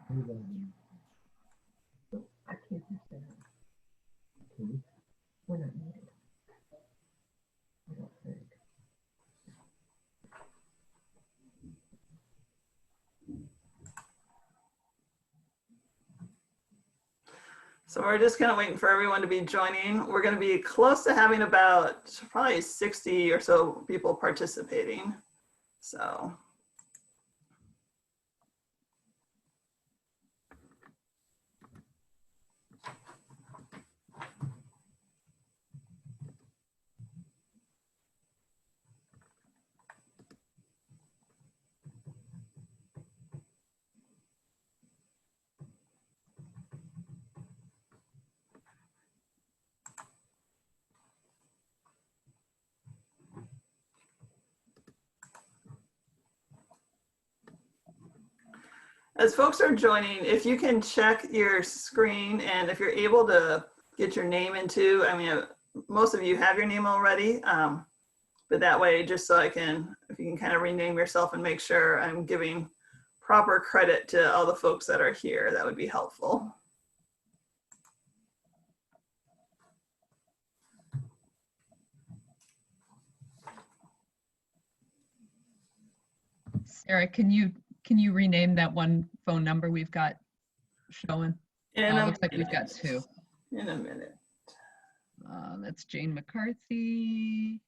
I can't miss that. Okay. We're not needed. I don't think. So we're just kind of waiting for everyone to be joining. We're going to be close to having about probably 60 or so people participating. So. As folks are joining, if you can check your screen and if you're able to get your name into, I mean, most of you have your name already, but that way, just so I can, if you can kind of rename yourself and make sure I'm giving proper credit to all the folks that are here, that would be helpful. Sarah, can you rename that one phone number we've got showing? Looks like we've got two. In a minute. That's Jane McCarthy.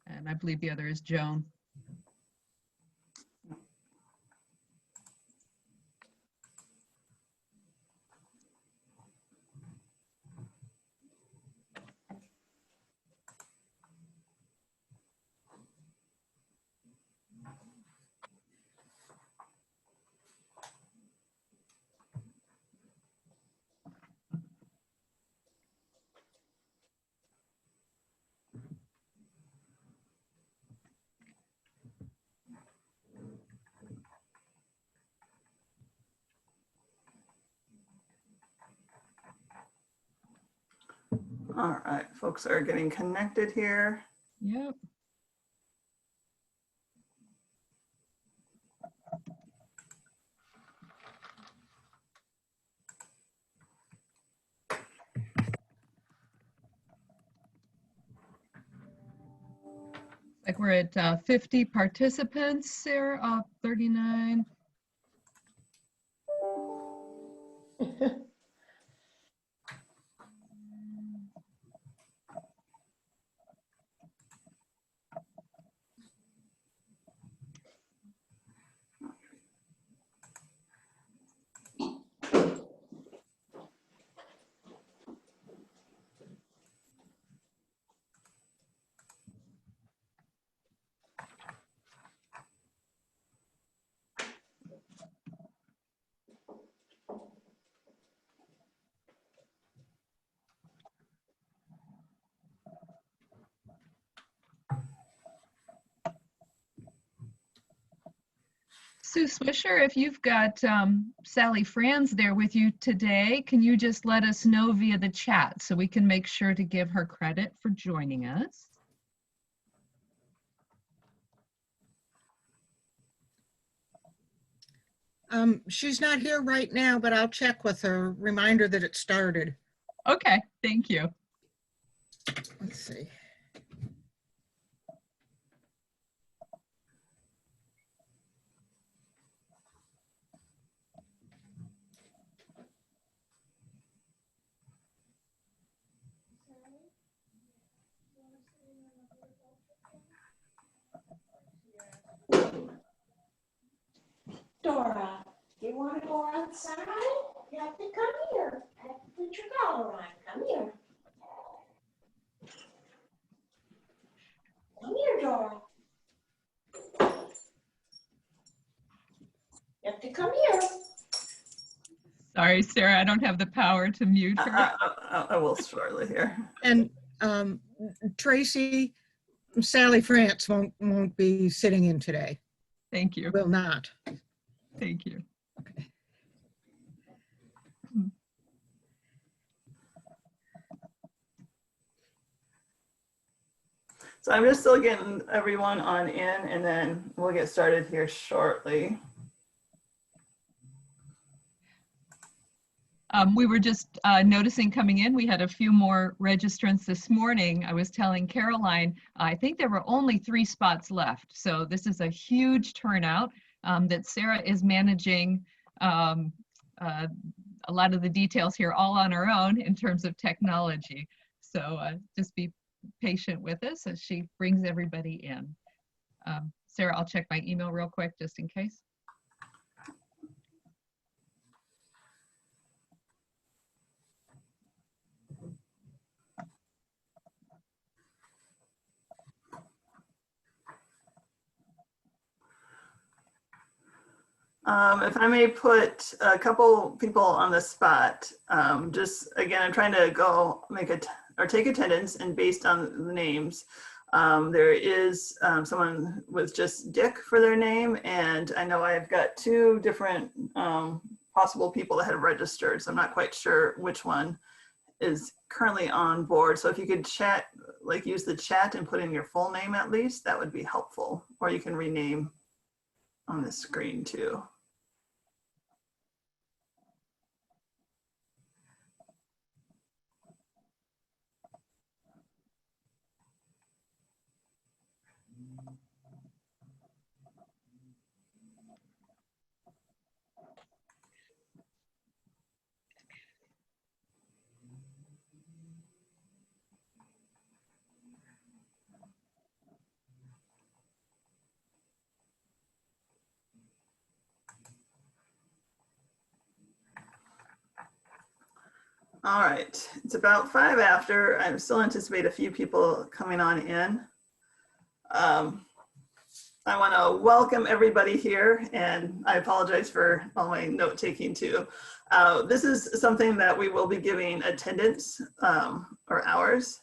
And I believe the other is Joan. All right, folks are getting connected here. Yep. Like we're at 50 participants, Sarah, 39. Sue Swisher, if you've got Sally Franz there with you today, can you just let us know via the chat so we can make sure to give her credit for joining us? She's not here right now, but I'll check with her. Reminder that it started. Okay, thank you. Let's see. Dora, you want to go outside? You have to come here. I have to put your collar on. Come here. Come here, Dora. You have to come here. Sorry, Sarah, I don't have the power to mute her. I will shortly here. And Tracy, Sally France won't be sitting in today. Thank you. Will not. Thank you. Okay. So I'm just still getting everyone on in, and then we'll get started here shortly. We were just noticing coming in, we had a few more registrants this morning. I was telling Caroline, I think there were only 3 spots left. So this is a huge turnout that Sarah is managing a lot of the details here all on her own in terms of technology. So just be patient with us as she brings everybody in. Sarah, I'll check my email real quick just in case. If I may put a couple people on the spot, just again, I'm trying to go take attendance, and based on the names, there is someone with just Dick for their name, and I know I've got 2 different possible people that have registered, so I'm not quite sure which one is currently on board. So if you could chat, like use the chat and put in your full name at least, that would be helpful, or you can rename on the screen too. All right, it's about 5 after. I still anticipate a few people coming on in. I want to welcome everybody here, and I apologize for all my note taking too. This is something that we will be giving attendance or hours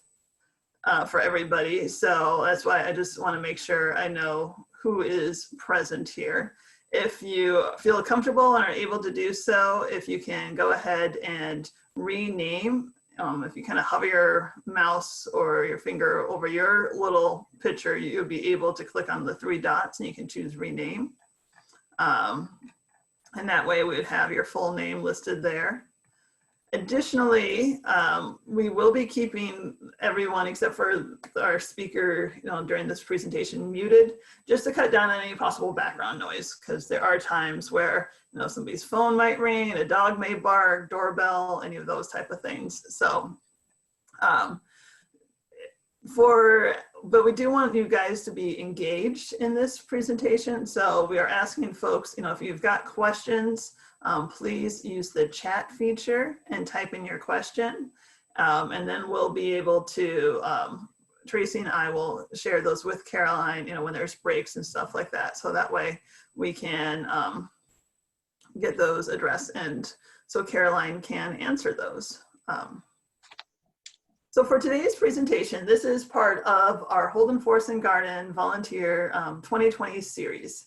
for everybody. So that's why I just want to make sure I know who is present here. If you feel comfortable and are able to do so, if you can go ahead and rename, if you kind of hover your mouse or your finger over your little picture, you'll be able to click on the 3 dots and you can choose rename. And that way we would have your full name listed there. Additionally, we will be keeping everyone except for our speaker, during this presentation muted, just to cut down on any possible background noise, because there are times where somebody's phone might ring, a dog may bark, doorbell, any of those type of things. So, but we do want you guys to be engaged in this presentation. So we are asking folks, if you've got questions, please use the chat feature and type in your question. And then we'll be able to, Tracy and I will share those with Caroline, when there's breaks and stuff like that. So that way we can get those addressed, and so Caroline can answer those. So for today's presentation, this is part of our Holden Forest and Garden Volunteer 2020 series.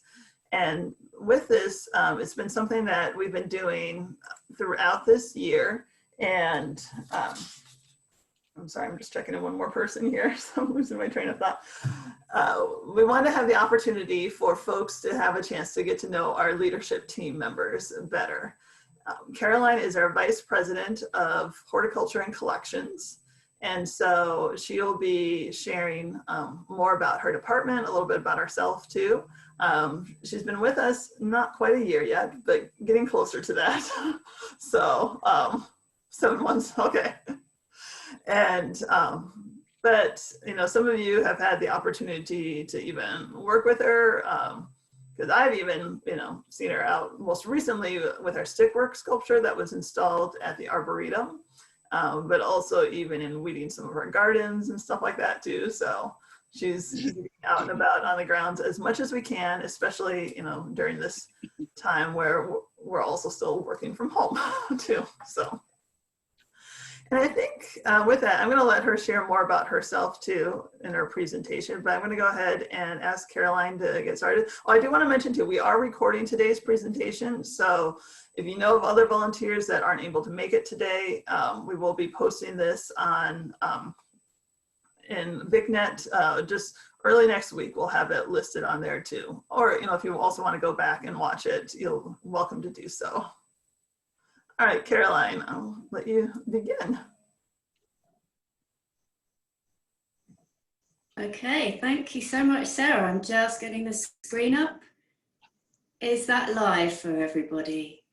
And with this, it's been something that we've been doing throughout this year. And I'm sorry, I'm just checking in one more person here, so I'm losing my train of thought. We want to have the opportunity for folks to have a chance to get to know our leadership team members better. Caroline is our Vice President of Horticulture and Collections. And so she'll be sharing more about her department, a little bit about herself too. She's been with us not quite a year yet, but getting closer to that. So 7 months, okay. And, but, some of you have had the opportunity to even work with her, because I've even, seen her out most recently with our stickwork sculpture that was installed at the Arboretum. But also even in weeding some of our gardens and stuff like that too. So she's out and about on the grounds as much as we can, especially, during this time where we're also still working from home too. So, and I think with that, I'm gonna let her share more about herself too in her presentation, but I'm gonna go ahead and ask Caroline to get started. Oh, I do wanna mention too, we are recording today's presentation. So if you know of other volunteers that aren't able to make it today, we will be posting this on in VicNet. Just early next week, we'll have it listed on there too. Or, you know, if you also want to go back and watch it, you're welcome to do so. All right, Caroline, I'll let you begin. Okay, thank you so much, Sarah. I'm just getting the screen up. Is that live for everybody?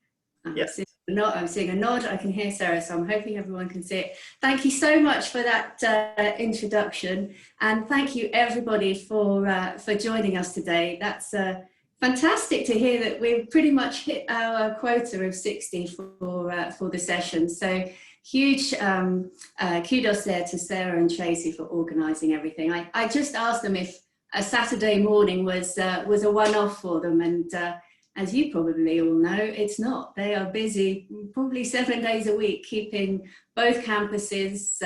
Yes. I'm seeing a nod. I can hear Sarah, so I'm hoping everyone can see it. Thank you so much for that introduction, and thank you everybody for joining us today. That's fantastic to hear that we've pretty much hit our quota of 60 for the session. So huge kudos there to Sarah and Tracy for organising everything. I just asked them if a Saturday morning was a one-off for them, and as you probably all know, it's not. They are busy probably 7 days a week, keeping both campuses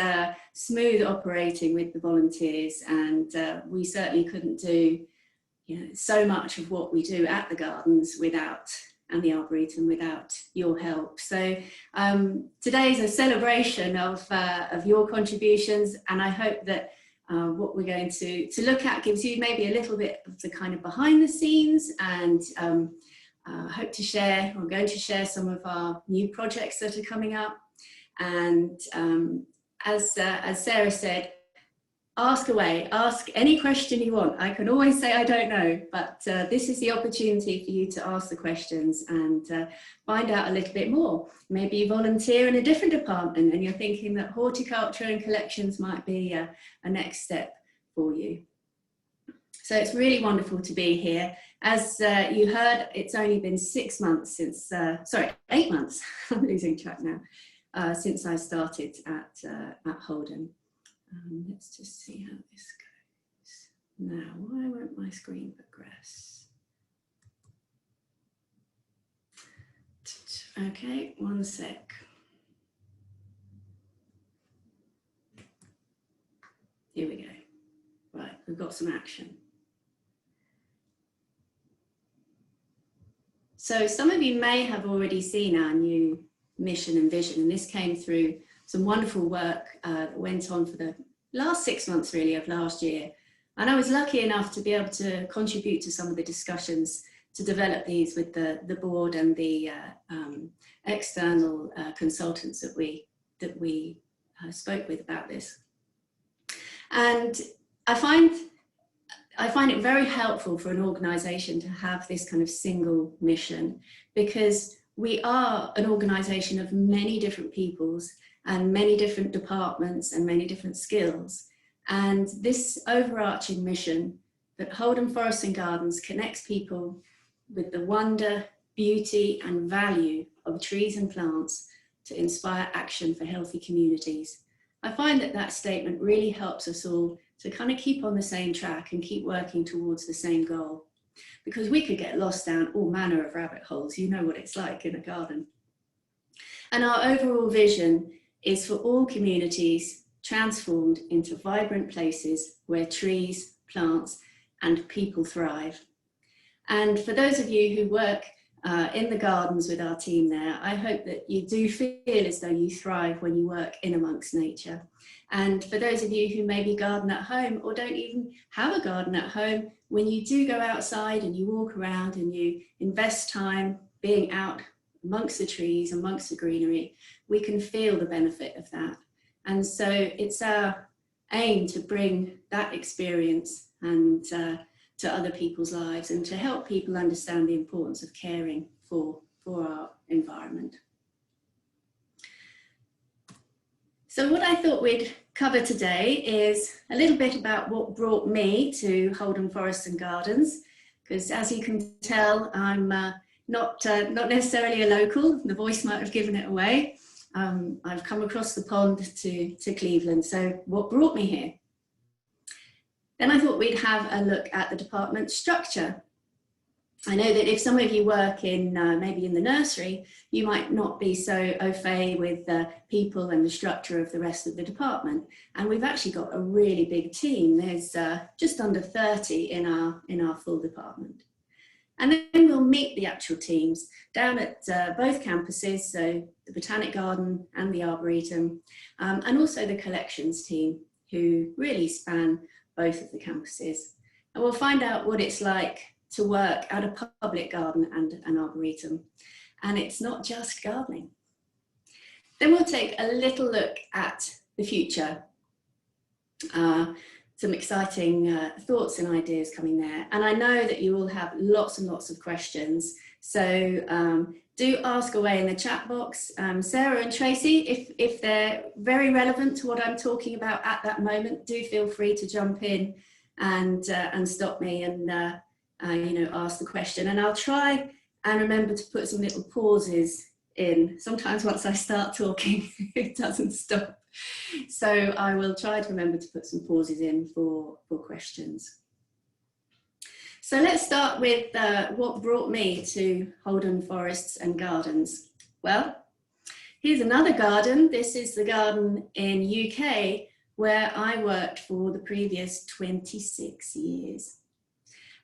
smooth operating with the volunteers, and we certainly couldn't do, you know, so much of what we do at the gardens without, and the Arboretum, without your help. So today is a celebration of your contributions, and I hope that what we're going to look at gives you maybe a little bit of the kind of behind the scenes, and hope to share, we're going to share some of our new projects that are coming up. And as Sarah said, ask away, ask any question you want. I can always say I don't know, but this is the opportunity for you to ask the questions and find out a little bit more. Maybe you volunteer in a different department and you're thinking that horticulture and collections might be a next step for you. So it's really wonderful to be here. As you heard, it's only been 6 months since, sorry, 8 months, I'm losing track now, since I started at Holden. Let's just see how this goes. Now, why won't my screen progress? Okay, 1 sec. Here we go. Right, we've got some action. So some of you may have already seen our new mission and vision, and this came through some wonderful work that went on for the last 6 months really of last year. And I was lucky enough to be able to contribute to some of the discussions to develop these with the board and the external consultants that we spoke with about this. And I find it very helpful for an organisation to have this kind of single mission, because we are an organisation of many different peoples and many different departments and many different skills. And this overarching mission that Holden Forests and Gardens connects people with the wonder, beauty and value of trees and plants to inspire action for healthy communities. I find that that statement really helps us all to kind of keep on the same track and keep working towards the same goal, because we could get lost down all manner of rabbit holes. You know what it's like in a garden. And our overall vision is for all communities transformed into vibrant places where trees, plants, and people thrive. And for those of you who work in the gardens with our team there, I hope that you do feel as though you thrive when you work in amongst nature. And for those of you who maybe garden at home or don't even have a garden at home, when you do go outside and you walk around and you invest time being out amongst the trees, amongst the greenery, we can feel the benefit of that. And so it's our aim to bring that experience and to other people's lives, and to help people understand the importance of caring for our environment. So what I thought we'd cover today is a little bit about what brought me to Holden Forests and Gardens, because as you can tell, I'm not necessarily a local. The voice might have given it away. I've come across the pond to Cleveland. So what brought me here? Then I thought we'd have a look at the department structure. I know that if some of you work in maybe in the nursery, you might not be so au fait with the people and the structure of the rest of the department. And we've actually got a really big team. There's just under 30 in our full department. And then we'll meet the actual teams down at both campuses, so the Botanic Garden and the Arboretum, and also the collections team. who really span both of the campuses. And we'll find out what it's like to work at a public garden and an arboretum. And it's not just gardening. Then we'll take a little look at the future. Some exciting thoughts and ideas coming there. And I know that you all have lots and lots of questions. So do ask away in the chat box. Sarah and Tracy, if they're very relevant to what I'm talking about at that moment, do feel free to jump in and stop me and ask the question. And I'll try and remember to put some little pauses in. Sometimes once I start talking, it doesn't stop. So I will try to remember to put some pauses in for questions. So let's start with what brought me to Holden Forests and Gardens. Well, here's another garden. This is the garden in UK where I worked for the previous 26 years.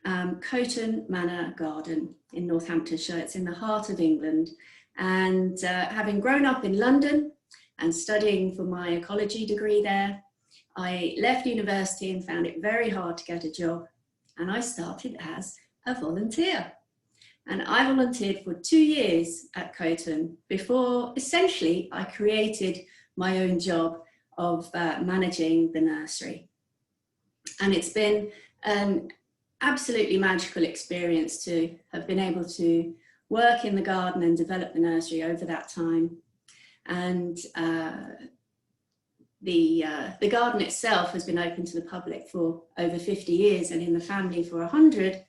Coton Manor Garden in Northamptonshire. It's in the heart of England. And having grown up in London and studying for my ecology degree there, I left university and found it very hard to get a job. And I started as a volunteer. And I volunteered for 2 years at Coton before essentially I created my own job of managing the nursery. And it's been an absolutely magical experience to have been able to work in the garden and develop the nursery over that time. And the garden itself has been open to the public for over 50 years and in the family for 100.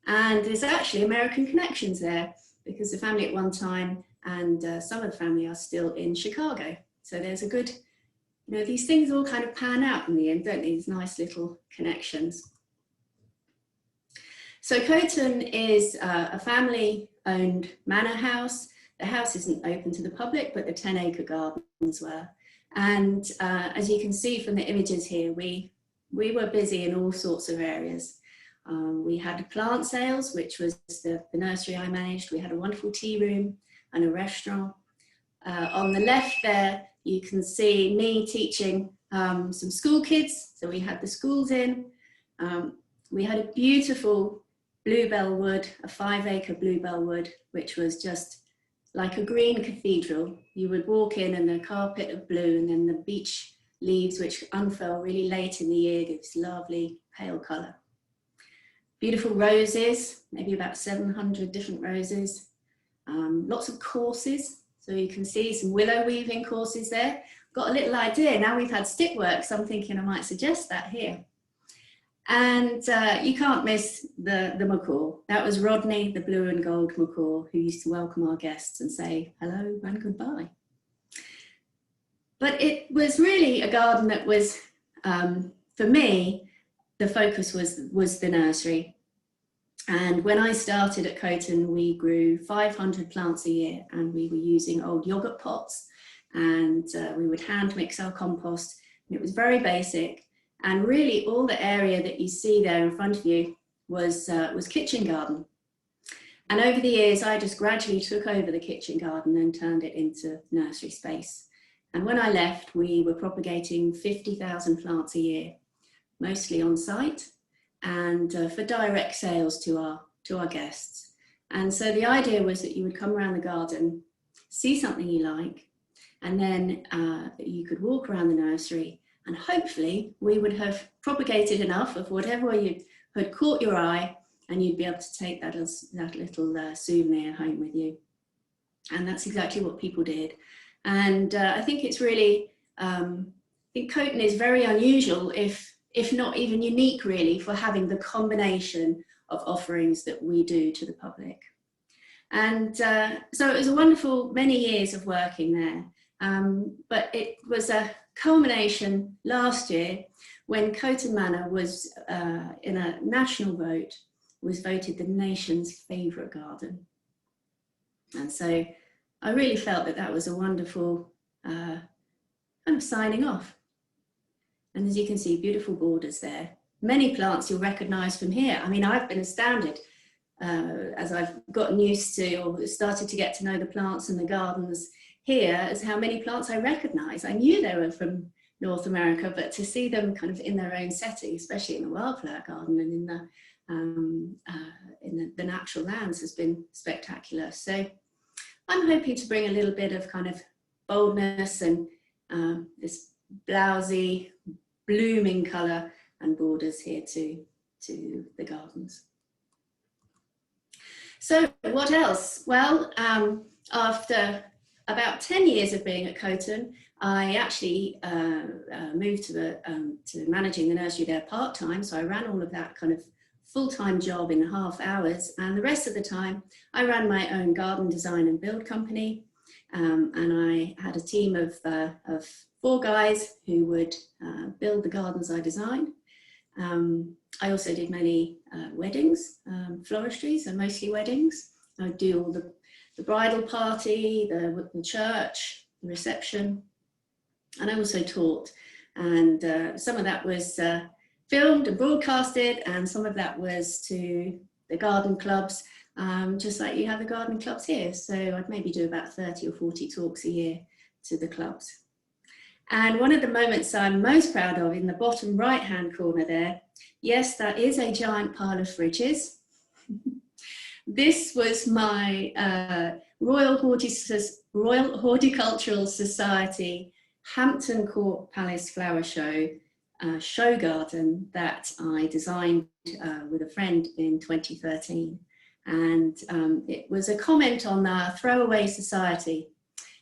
And there's actually American connections there because the family at one time and some of the family are still in Chicago. So there's a good, these things all kind of pan out in the end, don't they? These nice little connections. So Coton is a family-owned manor house. The house isn't open to the public, but the 10-acre gardens were. And as you can see from the images here, we were busy in all sorts of areas. We had plant sales, which was the nursery I managed. We had a wonderful tea room and a restaurant. On the left there, you can see me teaching some school kids. So we had the schools in. We had a beautiful bluebell wood, a 5-acre bluebell wood, which was just like a green cathedral. You would walk in and the carpet of blue and then the beech leaves, which unfurl really late in the year, gives lovely pale colour. Beautiful roses, maybe about 700 different roses. Lots of courses. So you can see some willow weaving courses there. Got a little idea. Now we've had stick work, so I'm thinking I might suggest that here. And you can't miss the macaw. That was Rodney, the blue and gold macaw, who used to welcome our guests and say hello and goodbye. But it was really a garden that was, for me, the focus was the nursery. And when I started at Coton, we grew 500 plants a year and we were using old yogurt pots and we would hand mix our compost. And it was very basic. And really all the area that you see there in front of you was kitchen garden. And over the years, I just gradually took over the kitchen garden and turned it into nursery space. And when I left, we were propagating 50,000 plants a year, mostly on site and for direct sales to our guests. And so the idea was that you would come around the garden, see something you like, and then you could walk around the nursery and hopefully we would have propagated enough of whatever you had caught your eye and you'd be able to take that little souvenir home with you. And that's exactly what people did. And I think it's really, I think Coton is very unusual, if not even unique really, for having the combination of offerings that we do to the public. And so it was a wonderful many years of working there. But it was a culmination last year when Coton Manor was in a national vote, was voted the nation's favourite garden. And so I really felt that was a wonderful kind of signing off. And as you can see, beautiful borders there. Many plants you'll recognise from here. I mean, I've been astounded as I've gotten used to or started to get to know the plants and the gardens here as how many plants I recognise. I knew they were from North America, but to see them kind of in their own setting, especially in the wildflower garden and in the natural lands, has been spectacular. So I'm hoping to bring a little bit of kind of boldness and this blousy, blooming colour and borders here to the gardens. So what else? Well, after about 10 years of being at Coton, I actually moved to managing the nursery there part-time. So I ran all of that kind of full-time job in half hours, and the rest of the time I ran my own garden design and build company, and I had a team of 4 guys who would build the gardens I designed. I also did many weddings, floristries, and mostly weddings. I would do all the bridal party, the church, the reception, and I also taught. And some of that was filmed and broadcasted, and some of that was to the garden clubs, just like you have the garden clubs here. So I'd maybe do about 30 or 40 talks a year to the clubs. And one of the moments I'm most proud of, in the bottom right-hand corner there, yes, that is a giant pile of fridges. This was my Royal Horticultural Society Hampton Court Palace Flower Show show garden that I designed with a friend in 2013. And it was a comment on our throwaway society.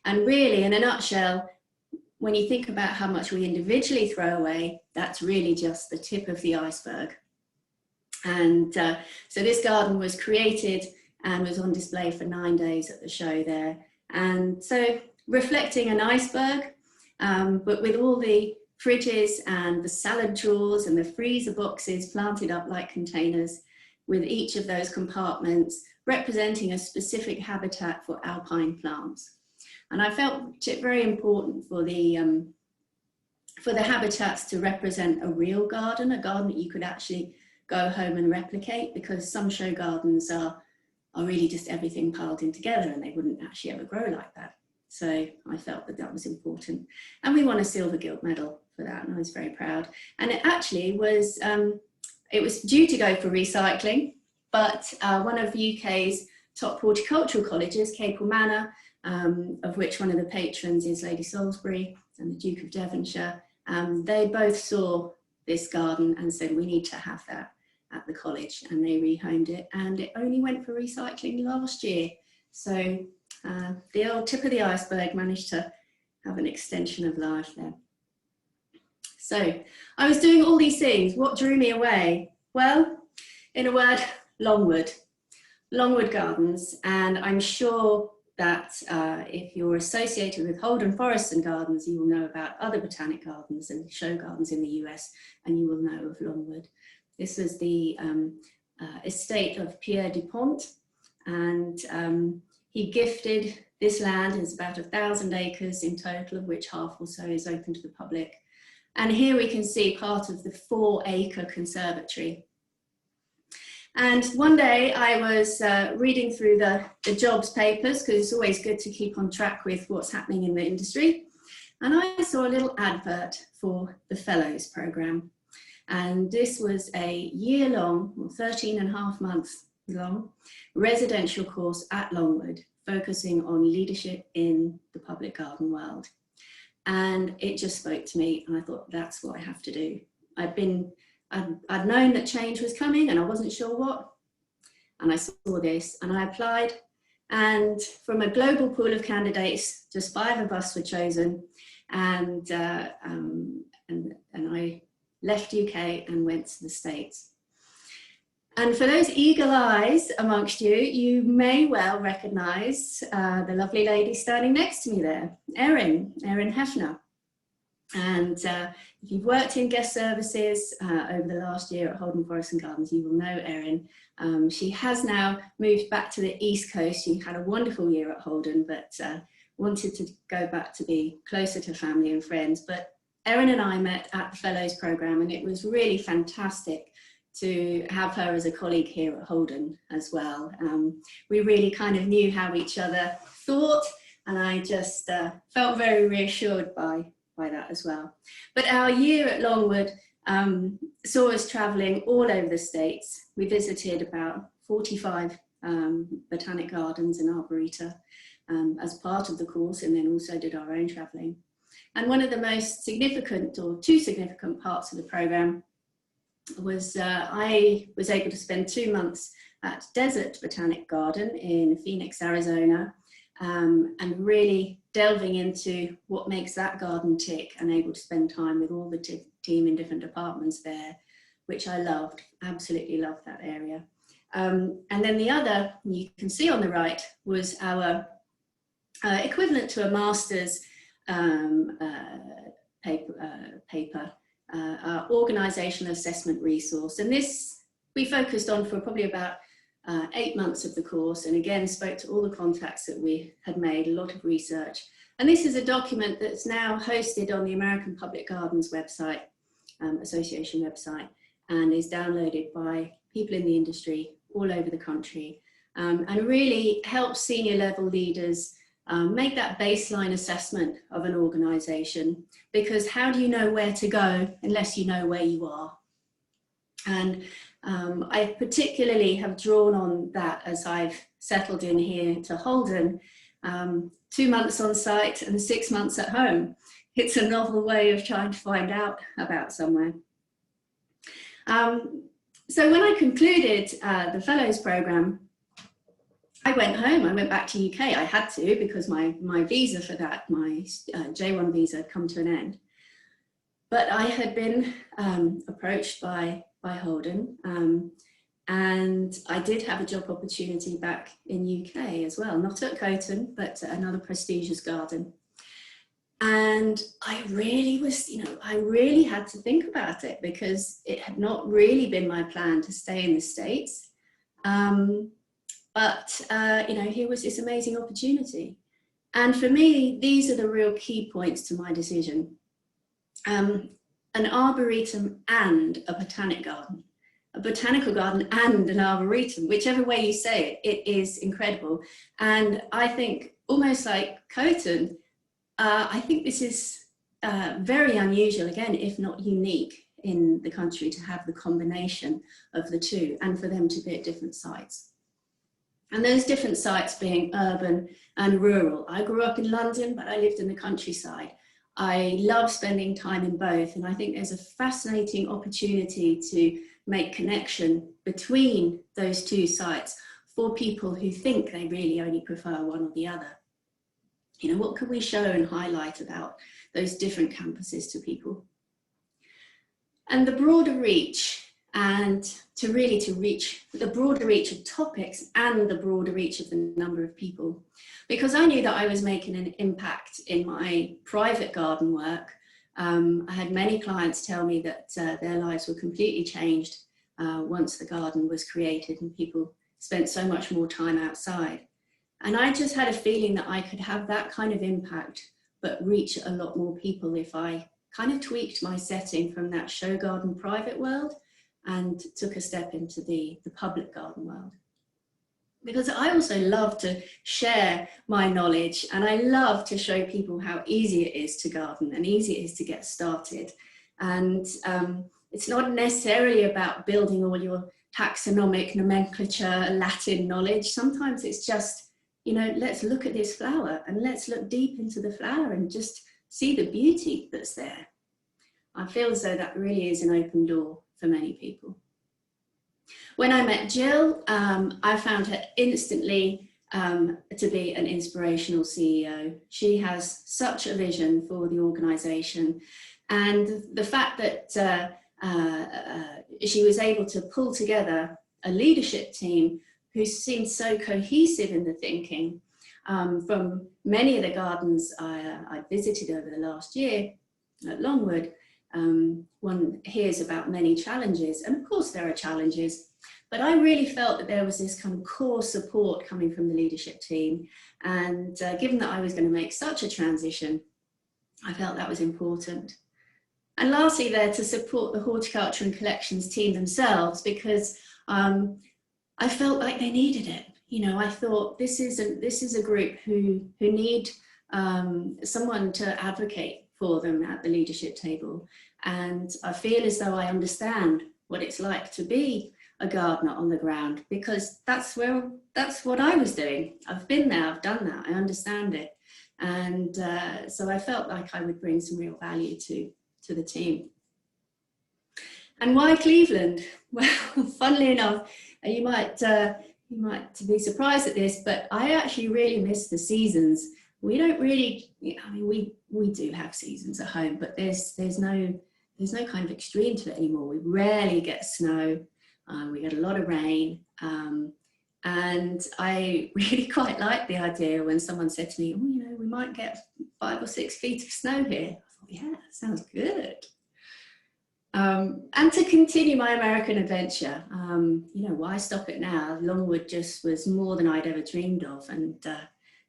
And really, in a nutshell, when you think about how much we individually throw away, that's really just the tip of the iceberg. And so this garden was created and was on display for 9 days at the show there. And so reflecting an iceberg, but with all the fridges and the salad drawers and the freezer boxes planted up like containers, with each of those compartments representing a specific habitat for alpine plants. And I felt it very important for the habitats to represent a real garden, a garden that you could actually go home and replicate, because some show gardens are really just everything piled in together and they wouldn't actually ever grow like that. So I felt that that was important. And we won a silver gilt medal for that, and I was very proud. And it actually was, it was due to go for recycling, but one of the UK's top horticultural colleges, Capel Manor, of which one of the patrons is Lady Salisbury and the Duke of Devonshire, they both saw this garden and said, we need to have that at the college, and they rehomed it, and it only went for recycling last year. So the old tip of the iceberg managed to have an extension of life there. So I was doing all these things. What drew me away? Well, in a word, Longwood Gardens. And I'm sure that if you're associated with Holden Forests and Gardens, you will know about other botanic gardens and show gardens in the US, and you will know of Longwood. This was the estate of Pierre Dupont, and he gifted this land. It's about 1,000 acres in total, of which half or so is open to the public. And here we can see part of the 4-acre conservatory. And one day I was reading through the jobs papers, because it's always good to keep on track with what's happening in the industry. And I saw a little advert for the Fellows Programme. And this was a year-long, or 13.5 months long, residential course at Longwood, focusing on leadership in the public garden world. And it just spoke to me, and I thought, that's what I have to do. I'd known that change was coming, and I wasn't sure what. And I saw this, and I applied. And from a global pool of candidates, just 5 of us were chosen. And I left UK and went to the States. And for those eagle eyes amongst you, you may well recognise the lovely lady standing next to me there, Erin Hefner. And if you've worked in guest services over the last year at Holden Forests and Gardens, you will know Erin. She has now moved back to the East Coast. She had a wonderful year at Holden, but wanted to go back to be closer to family and friends. But Erin and I met at the Fellows Programme, and it was really fantastic to have her as a colleague here at Holden as well. We really kind of knew how each other thought, and I just felt very reassured by by that as well. But our year at Longwood saw us traveling all over the States. We visited about 45 botanic gardens and arboreta as part of the course, and then also did our own traveling. And one of the most significant, or two significant parts of the program was I was able to spend 2 months at Desert Botanic Garden in Phoenix, Arizona, and really delving into what makes that garden tick, and able to spend time with all the team in different departments there, which I loved, absolutely loved that area. And then the other, you can see on the right, was our equivalent to a master's paper, our organizational assessment resource. And this we focused on for probably about 8 months of the course, and again spoke to all the contacts that we had made, a lot of research. And this is a document that's now hosted on the American Public Gardens website, association website, and is downloaded by people in the industry all over the country, and really helps senior level leaders make that baseline assessment of an organization, because how do you know where to go unless you know where you are? And I particularly have drawn on that as I've settled in here to Holden, 2 months on site and 6 months at home. It's a novel way of trying to find out about somewhere. So when I concluded the Fellows Programme, I went home. I went back to UK. I had to, because my visa for that, my J1 visa, had come to an end. But I had been approached by Holden, and I did have a job opportunity back in UK as well, not at Coton, but at another prestigious garden. And I really was, I really had to think about it, because it had not really been my plan to stay in the States. But here was this amazing opportunity. And for me, these are the real key points to my decision. An arboretum and a botanic garden, a botanical garden and an arboretum, whichever way you say it, it is incredible. And I think, almost like Coton, I think this is very unusual, again, if not unique in the country, to have the combination of the two, and for them to be at different sites. And those different sites being urban and rural. I grew up in London, but I lived in the countryside. I love spending time in both, and I think there's a fascinating opportunity to make connection between those two sites for people who think they really only prefer one or the other. What can we show and highlight about those different campuses to people? And the broader reach, and to reach the broader reach of topics and the broader reach of the number of people. Because I knew that I was making an impact in my private garden work. I had many clients tell me that their lives were completely changed once the garden was created and people spent so much more time outside. And I just had a feeling that I could have that kind of impact, but reach a lot more people if I kind of tweaked my setting from that show garden private world and took a step into the public garden world. Because I also love to share my knowledge, and I love to show people how easy it is to garden and easy it is to get started. And it's not necessarily about building all your taxonomic nomenclature, Latin knowledge. Sometimes it's just, let's look at this flower and let's look deep into the flower and just see the beauty that's there. I feel as though that really is an open door for many people. When I met Jill, I found her instantly to be an inspirational CEO. She has such a vision for the organization, and the fact that she was able to pull together a leadership team who seemed so cohesive in the thinking. From many of the gardens I visited over the last year at Longwood, one hears about many challenges, and of course there are challenges, but I really felt that there was this kind of core support coming from the leadership team. And given that I was going to make such a transition, I felt that was important. And lastly, there to support the horticulture and collections team themselves, because I felt like they needed it. I thought this is a group who need someone to advocate for them at the leadership table. And I feel as though I understand what it's like to be a gardener on the ground, because that's what I was doing. I've been there, I've done that, I understand it. And so I felt like I would bring some real value to the team. And why Cleveland? Well, funnily enough, you might be surprised at this, but I actually really miss the seasons. We don't really, I mean, we do have seasons at home, but there's no kind of extreme to it anymore. We rarely get snow. We get a lot of rain. And I really quite liked the idea when someone said to me, oh, you know, we might get 5 or 6 feet of snow here. I thought, yeah, sounds good. And to continue my American adventure, you know, why stop it now? Longwood just was more than I'd ever dreamed of, and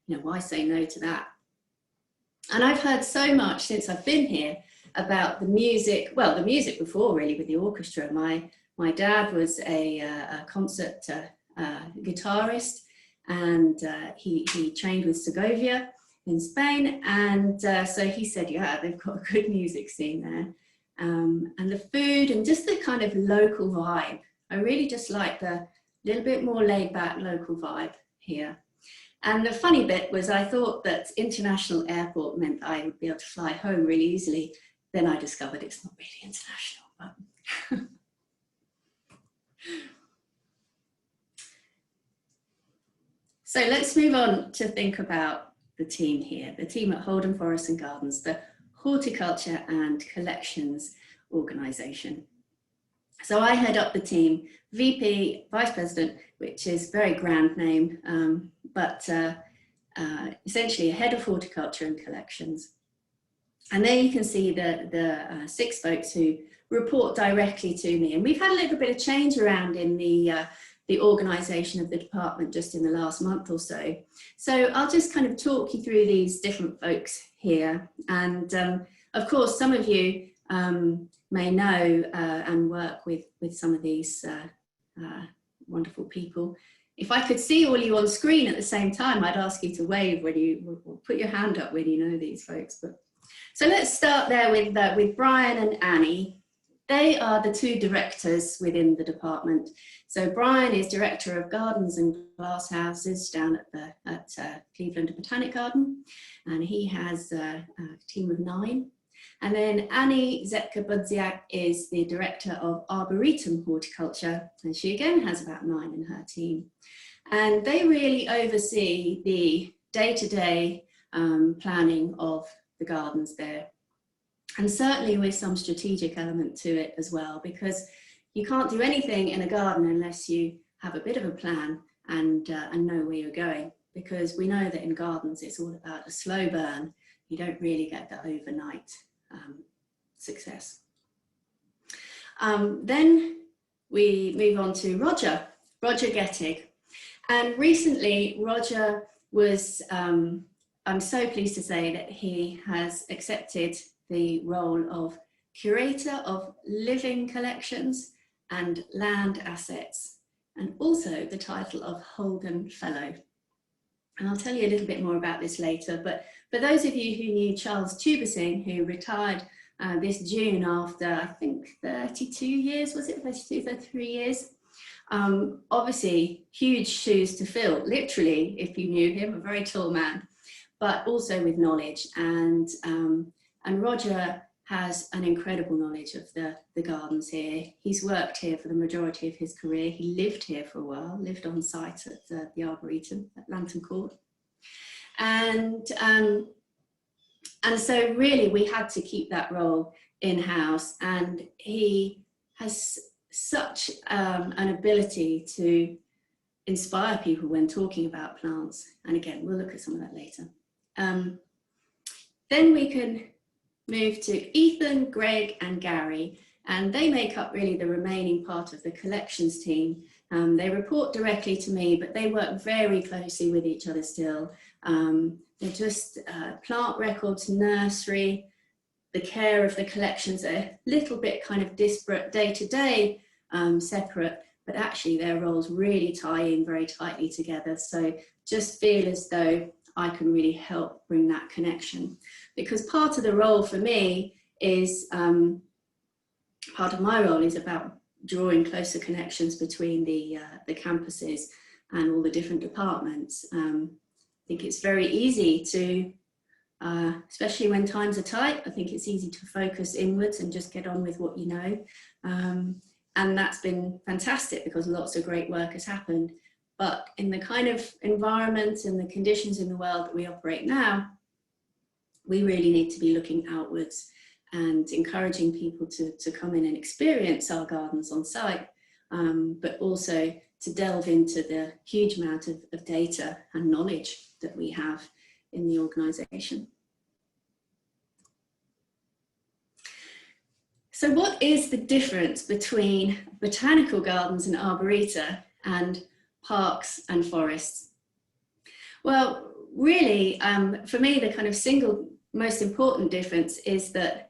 you know, why say no to that? And I've heard so much since I've been here about the music. Well, the music before, really, with the orchestra. My dad was a concert guitarist, and he trained with Segovia in Spain, and so he said, yeah, they've got a good music scene there. And the food and just the kind of local vibe. I really just like the little bit more laid back local vibe here. And the funny bit was I thought that international airport meant I would be able to fly home really easily. Then I discovered it's not really international. But so let's move on to think about the team here, the team at Holden Forests and Gardens, the Horticulture and Collections organisation. So I head up the team, VP, Vice President, which is a very grand name, but essentially a head of horticulture and collections. And there you can see the 6 folks who report directly to me. And we've had a little bit of change around in the organisation of the department just in the last month or so. So I'll just kind of talk you through these different folks here. And of course, some of you may know and work with some of these wonderful people. If I could see all you on screen at the same time, I'd ask you to wave when you put your hand up when you know these folks. But so let's start there with Brian and Annie. They are the 2 directors within the department. So Brian is Director of Gardens and Glasshouses down at Cleveland Botanic Garden, and he has a team of 9. And then Annie Zetka-Budziak is the Director of Arboretum Horticulture, and she again has about 9 in her team. And they really oversee the day-to-day planning of the gardens there. And certainly with some strategic element to it as well, because you can't do anything in a garden unless you have a bit of a plan and know where you're going, because we know that in gardens it's all about a slow burn. You don't really get the overnight success. Then we move on to Roger Gettig. And recently Roger was, I'm so pleased to say that he has accepted the role of Curator of Living Collections and Land Assets, and also the title of Holden Fellow. And I'll tell you a little bit more about this later, but for those of you who knew Charles Tubesing, who retired this June after, I think, 32 years, was it 32, 33 years? Obviously, huge shoes to fill, literally, if you knew him, a very tall man, but also with knowledge. And Roger has an incredible knowledge of the gardens here. He's worked here for the majority of his career. He lived here for a while, lived on site at the Arboretum at Lantern Court. And so really we had to keep that role in-house, and he has such an ability to inspire people when talking about plants. And again, we'll look at some of that later. Then we can move to Ethan, Greg and Gary, and they make up really the remaining part of the collections team. They report directly to me, but they work very closely with each other still. They're just plant records, nursery, the care of the collections are a little bit kind of disparate day to day, separate, but actually their roles really tie in very tightly together. So just feel as though I can really help bring that connection. Because part of the role for me is, part of my role is about drawing closer connections between the campuses and all the different departments. I think it's very easy to, especially when times are tight, I think it's easy to focus inwards and just get on with what you know. And that's been fantastic because lots of great work has happened. But in the kind of environment and the conditions in the world that we operate now, we really need to be looking outwards and encouraging people to come in and experience our gardens on site, but also to delve into the huge amount of data and knowledge that we have in the organisation. So what is the difference between botanical gardens and arboreta and parks and forests? Well, really, for me, the kind of single most important difference is that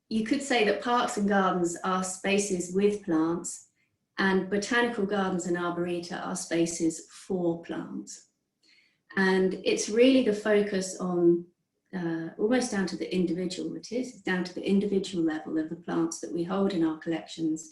you could say that parks and gardens are spaces with plants, and botanical gardens and arboreta are spaces for plants. And it's really the focus on almost down to the individual, it's down to the individual level of the plants that we hold in our collections,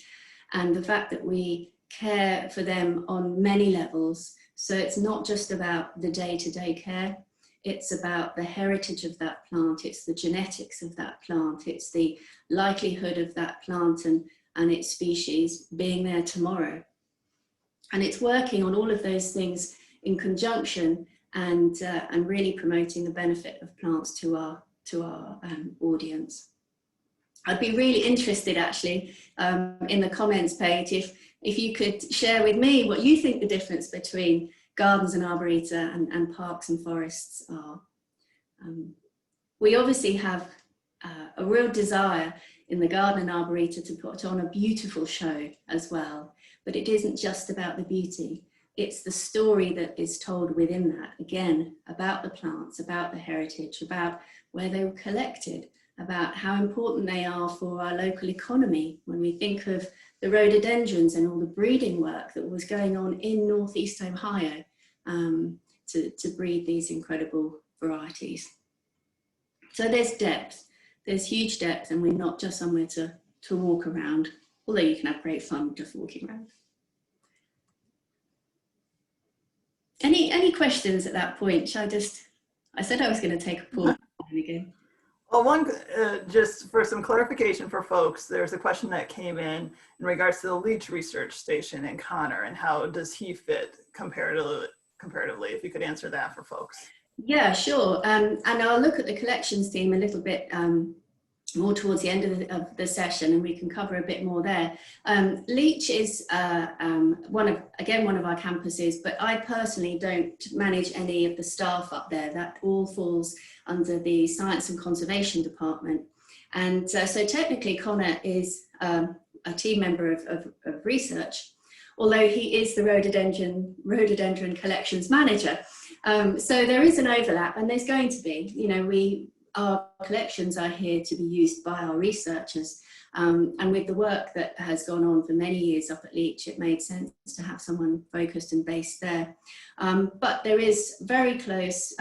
and the fact that we care for them on many levels. So it's not just about the day-to-day care, it's about the heritage of that plant, it's the genetics of that plant, it's the likelihood of that plant and its species being there tomorrow. And it's working on all of those things in conjunction and really promoting the benefit of plants to our audience. I'd be really interested actually in the comments page if you could share with me what you think the difference between gardens and arboreta and parks and forests are. We obviously have a real desire in the garden and arboreta to put on a beautiful show as well, but it isn't just about the beauty. It's the story that is told within that, again, about the plants, about the heritage, about where they were collected, about how important they are for our local economy. When we think of the rhododendrons and all the breeding work that was going on in Northeast Ohio to breed these incredible varieties. So there's depth, there's huge depth, and we're not just somewhere to walk around, although you can have great fun just walking around. Any questions at that point? I said I was going to take a pause again. Well, just for some clarification for folks, there's a question that came in regards to the Leach Research Station in Connor, and how does he fit comparatively, if you could answer that for folks. Yeah, sure. And I'll look at the collections team a little bit more towards the end of the session, and we can cover a bit more there. Leach is one of our campuses, but I personally don't manage any of the staff up there. That all falls under the Science and Conservation Department. And so technically Connor is a team member of research, although he is the rhododendron collections manager. So there is an overlap, and there's going to be, our collections are here to be used by our researchers. And with the work that has gone on for many years up at Leach, it made sense to have someone focused and based there. But there is very close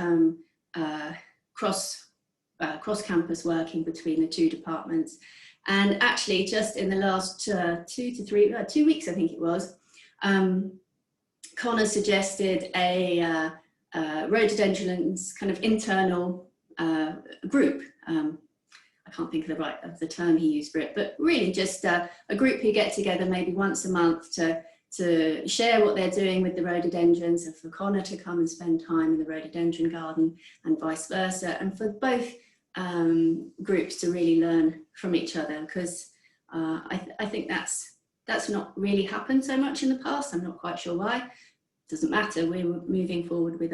cross-campus working between the two departments. And actually just in the last 2 weeks, I think it was, Connor suggested a rhododendrons kind of internal group. I can't think of the term he used for it, but really just a group who get together maybe once a month to share what they're doing with the rhododendrons, and for Connor to come and spend time in the rhododendron garden and vice versa, and for both groups to really learn from each other, because I think that's not really happened so much in the past. I'm not quite sure why. Doesn't matter. We're moving forward with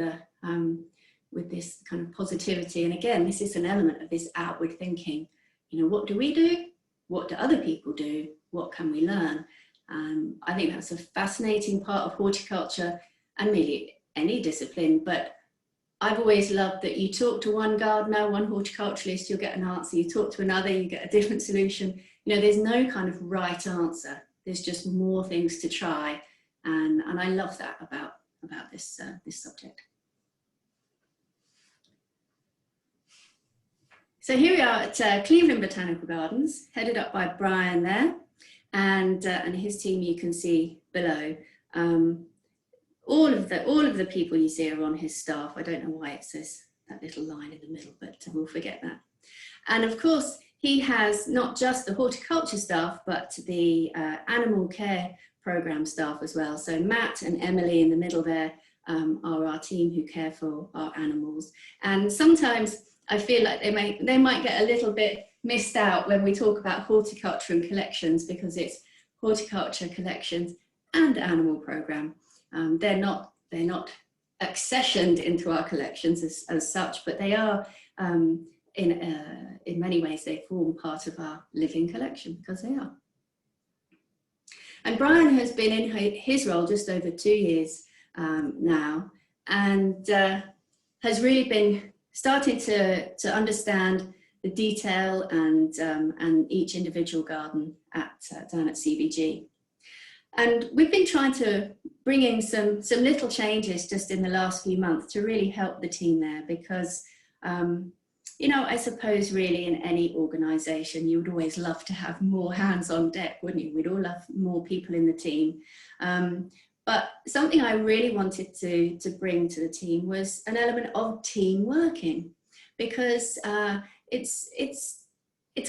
this kind of positivity, and again, this is an element of this outward thinking. What do we do? What do other people do? What can we learn? I think that's a fascinating part of horticulture, and really any discipline, but I've always loved that you talk to one gardener, one horticulturalist, you'll get an answer. You talk to another, you get a different solution. There's no kind of right answer. There's just more things to try. And I love that about this subject. So here we are at Cleveland Botanical Gardens, headed up by Brian there, and his team you can see below. All of the people you see are on his staff. I don't know why it says that little line in the middle, but we'll forget that. And of course, he has not just the horticulture staff, but the animal care program staff as well. So Matt and Emily in the middle there are our team who care for our animals. And sometimes I feel like they might get a little bit missed out when we talk about horticulture and collections, because it's horticulture, collections and animal program. They're not accessioned into our collections as such, but they are in many ways they form part of our living collection, because they are. And Brian has been in his role just over 2 years now, and has really been starting to understand the detail and each individual garden down at CBG. And we've been trying to bring in some little changes just in the last few months to really help the team there, because you know, I suppose really in any organisation you would always love to have more hands on deck, wouldn't you? We'd all love more people in the team. But something I really wanted to bring to the team was an element of team working, because it's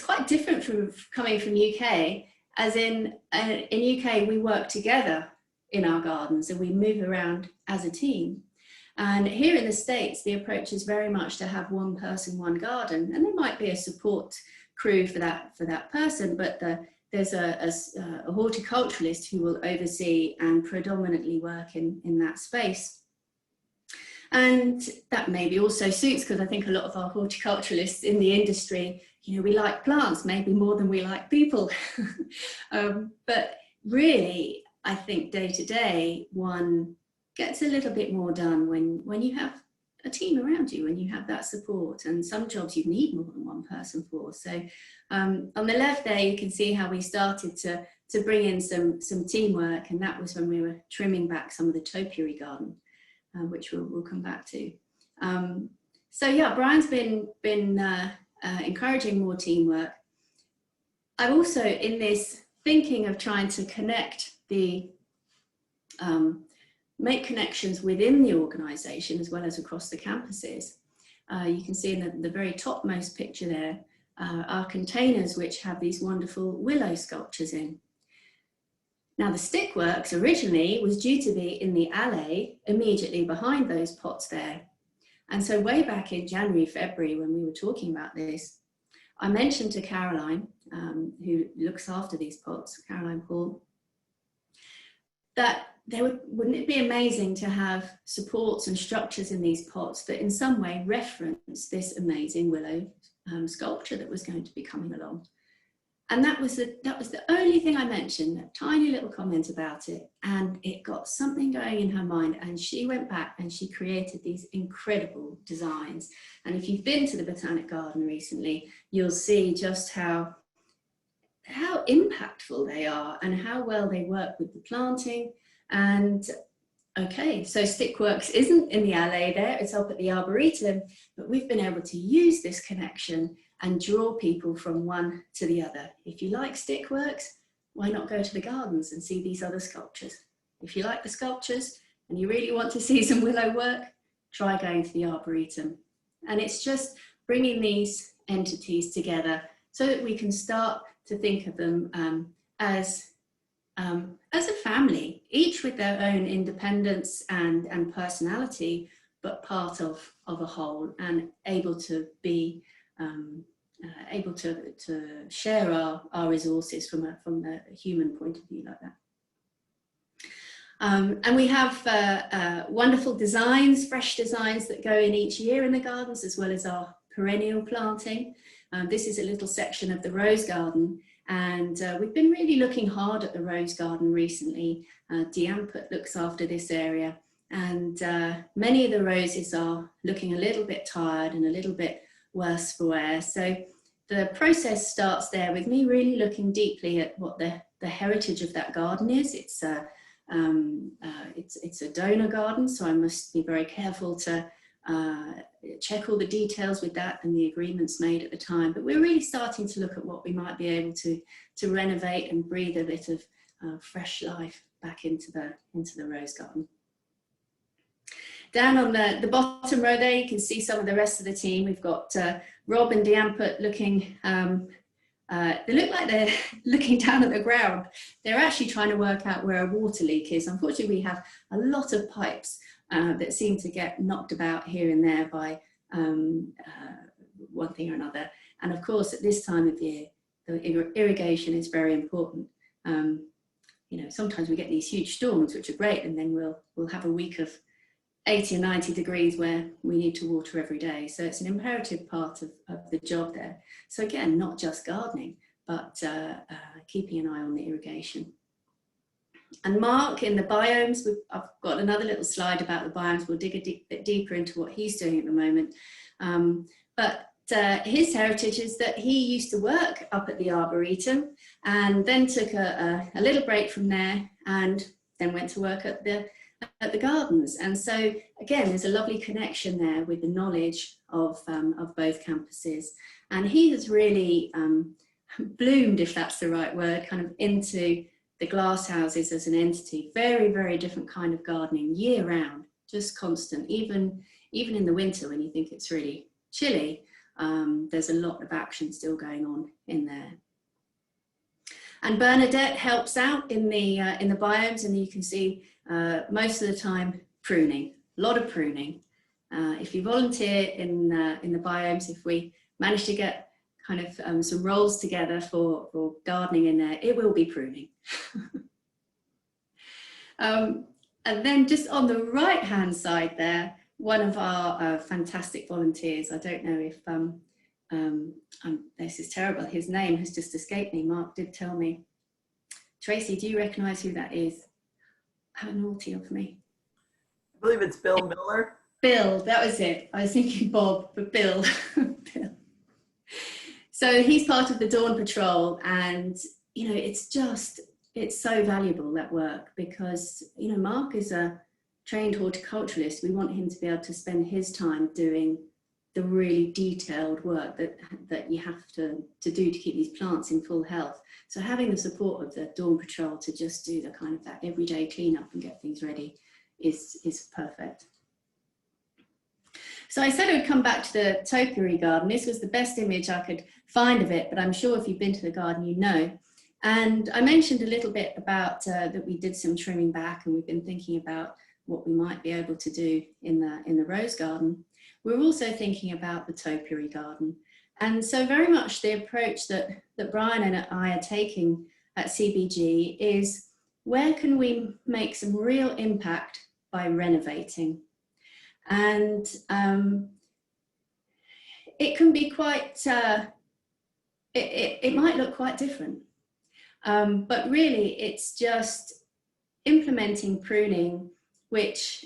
quite different from coming from UK, as in UK we work together in our gardens and we move around as a team. And here in the States, the approach is very much to have one person, one garden, and there might be a support crew for that person, but there's a horticulturalist who will oversee and predominantly work in that space. And that maybe also suits, because I think a lot of our horticulturalists in the industry, you know, we like plants maybe more than we like people. But really, I think day to day, one gets a little bit more done when you have a team around you, when you have that support. And some jobs you need more than one person for. So on the left there, you can see how we started to bring in some teamwork, and that was when we were trimming back some of the topiary garden, which we'll come back to. So yeah, Brian's been encouraging more teamwork. I'm also in this thinking of trying to connect make connections within the organisation as well as across the campuses. You can see in the very topmost picture there are containers which have these wonderful willow sculptures in. Now the stickworks originally was due to be in the alley immediately behind those pots there. And so way back in January, February, when we were talking about this, I mentioned to Caroline, who looks after these pots, Caroline Paul, that wouldn't it be amazing to have supports and structures in these pots that in some way reference this amazing willow sculpture that was going to be coming along. And that was the only thing I mentioned, a tiny little comment about it, and it got something going in her mind, and she went back and she created these incredible designs. And if you've been to the Botanic Garden recently, you'll see just how impactful they are and how well they work with the planting. And okay, so Stickworks isn't in the alley there, it's up at the Arboretum, but we've been able to use this connection and draw people from one to the other. If you like Stickworks, why not go to the gardens and see these other sculptures? If you like the sculptures and you really want to see some willow work, try going to the Arboretum. And it's just bringing these entities together so that we can start to think of them as a family, each with their own independence and personality, but part of a whole, and able to be able to share our resources from the human point of view like that. And we have wonderful designs, fresh designs that go in each year in the gardens, as well as our perennial planting. This is a little section of the rose garden, and we've been really looking hard at the rose garden recently. Deamput looks after this area, and many of the roses are looking a little bit tired and a little bit worse for wear. So the process starts there with me really looking deeply at what the heritage of that garden is. It's a donor garden, so I must be very careful to check all the details with that and the agreements made at the time. But we're really starting to look at what we might be able to renovate and breathe a bit of fresh life back into the rose garden. Down on the bottom row there, you can see some of the rest of the team. We've got Rob and Deampert looking, they look like they're looking down at the ground. They're actually trying to work out where a water leak is. Unfortunately, we have a lot of pipes that seem to get knocked about here and there by one thing or another. And of course, at this time of year, the irrigation is very important. You know, sometimes we get these huge storms, which are great, and then we'll have a week of 80 or 90 degrees where we need to water every day. So it's an imperative part of the job there. So again, not just gardening, but keeping an eye on the irrigation. And Mark, in the biomes, I've got another little slide about the biomes. We'll dig a bit deeper into what he's doing at the moment. But his heritage is that he used to work up at the Arboretum and then took a little break from there and then went to work at the gardens. And so again, there's a lovely connection there with the knowledge of both campuses. And he has really bloomed, if that's the right word, kind of into the glass houses as an entity. Very, very different kind of gardening year round, just constant. Even in the winter when you think it's really chilly, there's a lot of action still going on in there. And Bernadette helps out in the biomes, and you can see most of the time pruning, a lot of pruning. If you volunteer in the biomes, if we manage to get kind of some roles together for gardening in there, it will be pruning. And then just on the right hand side there, one of our fantastic volunteers, I don't know if, this is terrible, his name has just escaped me, Mark did tell me. Tracy, do you recognise who that is? How naughty of me. I believe it's Bill Miller. Bill, that was it. I was thinking Bob, but Bill. Bill. So he's part of the Dawn Patrol, and, you know, it's so valuable, that work, because, you know, Mark is a trained horticulturalist. We want him to be able to spend his time doing the really detailed work that you have to do to keep these plants in full health. So having the support of the Dawn Patrol to just do the kind of that everyday cleanup and get things ready is perfect. So I said I would come back to the topiary garden. This was the best image I could find of it, but I'm sure if you've been to the garden, you know. And I mentioned a little bit about that we did some trimming back, and we've been thinking about what we might be able to do in the rose garden. We're also thinking about the topiary garden. And so very much the approach that Brian and I are taking at CBG is, where can we make some real impact by renovating? And it can be quite, it might look quite different. But really it's just implementing pruning, which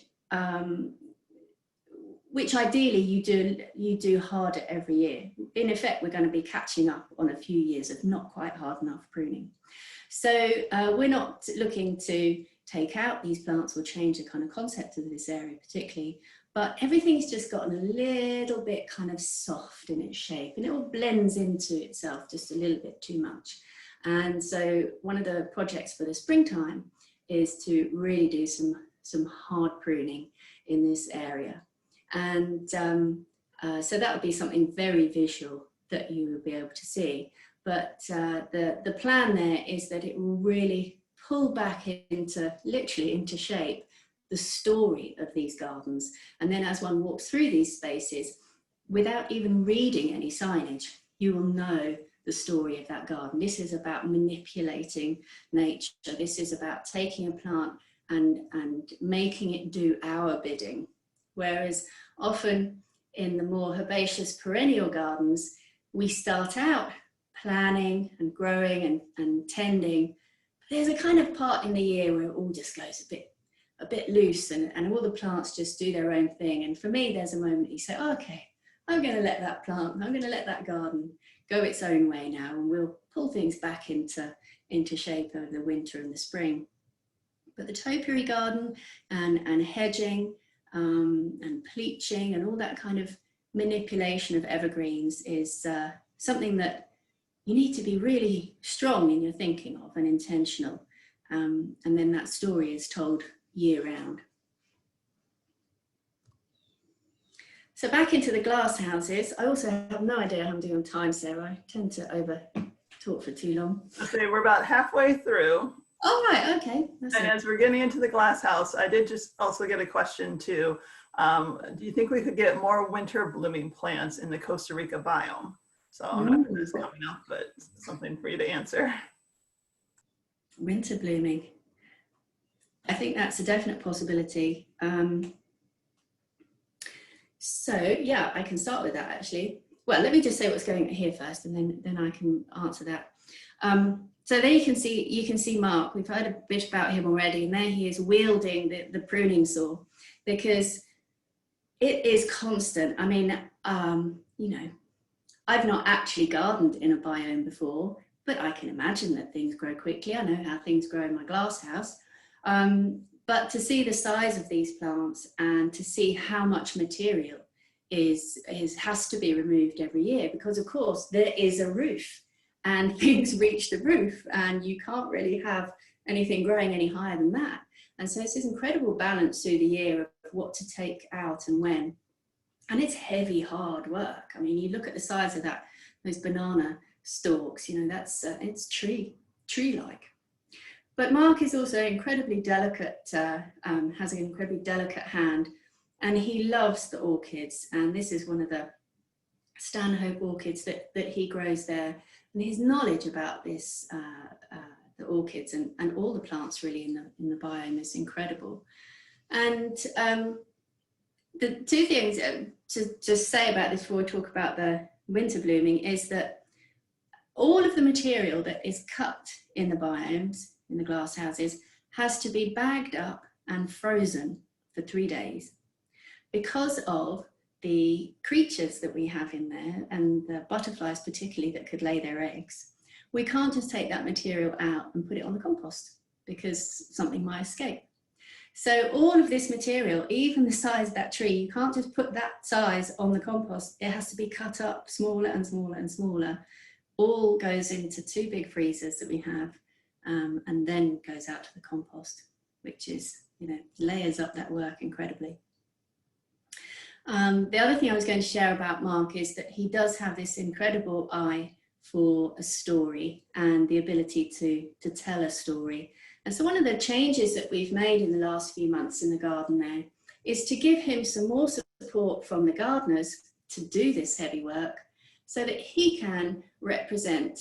ideally you do harder every year. In effect, we're going to be catching up on a few years of not quite hard enough pruning. So we're not looking to take out these plants or change the kind of concept of this area particularly, but everything's just gotten a little bit kind of soft in its shape, and it all blends into itself just a little bit too much. And so one of the projects for the springtime is to really do some hard pruning in this area. And so that would be something very visual that you will be able to see. But the plan there is that it will really pull back literally into shape the story of these gardens. And then as one walks through these spaces, without even reading any signage, you will know the story of that garden. This is about manipulating nature. This is about taking a plant and making it do our bidding. Whereas often in the more herbaceous perennial gardens, we start out planning and growing and tending. There's a kind of part in the year where it all just goes a bit loose, and all the plants just do their own thing. And for me, there's a moment you say, oh, okay, I'm going to let that plant, I'm going to let that garden go its own way now, and we'll pull things back into shape over the winter and the spring. But the topiary garden and hedging, and pleaching and all that kind of manipulation of evergreens is something that you need to be really strong in your thinking of and intentional. And then that story is told year round. So back into the glass houses. I also have no idea how I'm doing on time, Sarah. I tend to over talk for too long. Okay, we're about halfway through. Oh, right, okay. That's And it. as we're getting into the glass house, I did just also get a question too. Do you think we could get more winter blooming plants in the Costa Rica biome? So I'm not sure this is coming up, but something for you to answer. Winter blooming. I think that's a definite possibility. So yeah, I can start with that actually. Well, let me just say what's going on here first, and then I can answer that. So there you can see Mark. We've heard a bit about him already, and there he is wielding the pruning saw, because it is constant. I mean, you know, I've not actually gardened in a biome before, but I can imagine that things grow quickly. I know how things grow in my glass house. But to see the size of these plants and to see how much material has to be removed every year, because of course there is a roof and things reach the roof and you can't really have anything growing any higher than that. And so it's this incredible balance through the year of what to take out and when. And it's heavy, hard work. I mean, you look at the size of those banana stalks, you know, that's it's tree-like. But Mark is also incredibly delicate, has an incredibly delicate hand, and he loves the orchids. And this is one of the Stanhope orchids that he grows there. And his knowledge about this, the orchids and all the plants really in the biome is incredible. And the two things to just say about this before we talk about the winter blooming is that all of the material that is cut in the biomes, in the glass houses, has to be bagged up and frozen for 3 days because of the creatures that we have in there, and the butterflies particularly that could lay their eggs. We can't just take that material out and put it on the compost because something might escape. So all of this material, even the size of that tree, you can't just put that size on the compost. It has to be cut up smaller and smaller and smaller. All goes into 2 big freezers that we have, and then goes out to the compost, which is, you know, layers up that work incredibly. The other thing I was going to share about Mark is that he does have this incredible eye for a story and the ability to tell a story. And so one of the changes that we've made in the last few months in the garden now is to give him some more support from the gardeners to do this heavy work so that he can represent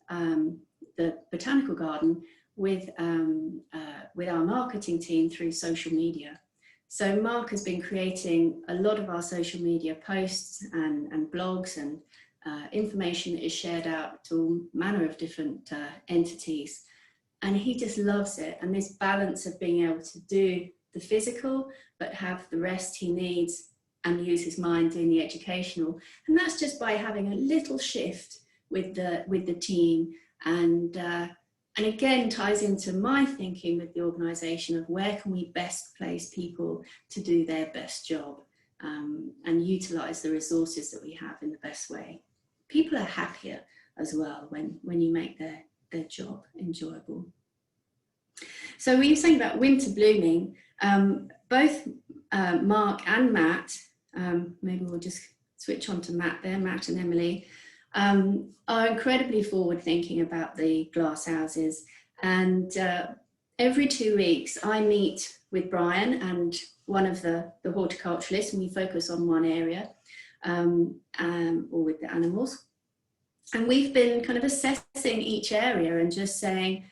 the botanical garden with our marketing team through social media. So Mark has been creating a lot of our social media posts and blogs and information that is shared out to all manner of different entities. And he just loves it. And this balance of being able to do the physical, but have the rest he needs and use his mind doing the educational. And that's just by having a little shift with the team. And again, ties into my thinking with the organisation of where can we best place people to do their best job, and utilise the resources that we have in the best way. People are happier as well when you make their job enjoyable. So when you're saying about winter blooming, both Mark and Matt, maybe we'll just switch on to Matt there, Matt and Emily, are incredibly forward thinking about the glass houses. And every 2 weeks I meet with Brian and one of the horticulturalists, and we focus on one area, or with the animals. And we've been kind of assessing each area and just saying,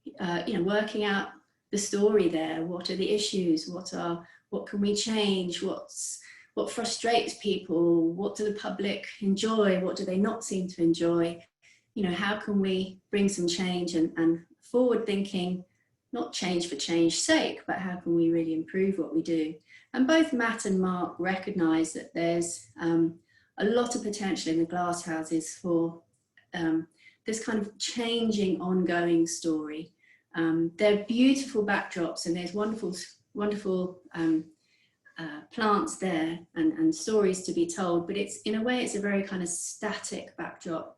you know, working out the story there. What are the issues? What can we change? What frustrates people? What do the public enjoy? What do they not seem to enjoy? You know, how can we bring some change and forward thinking, not change for change's sake, but how can we really improve what we do? And both Matt and Mark recognise that there's a lot of potential in the glass houses for this kind of changing, ongoing story. They're beautiful backdrops, and there's wonderful plants there and stories to be told, but it's in a way it's a very kind of static backdrop.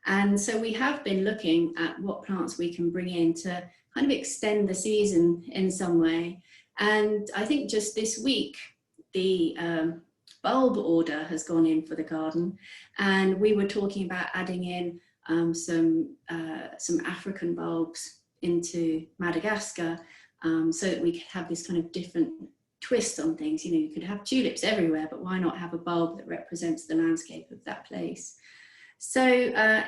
And so we have been looking at what plants we can bring in to kind of extend the season in some way. And I think just this week, the bulb order has gone in for the garden, and we were talking about adding in some African bulbs into Madagascar, so that we could have this kind of different twist on things. You know, you could have tulips everywhere, but why not have a bulb that represents the landscape of that place? So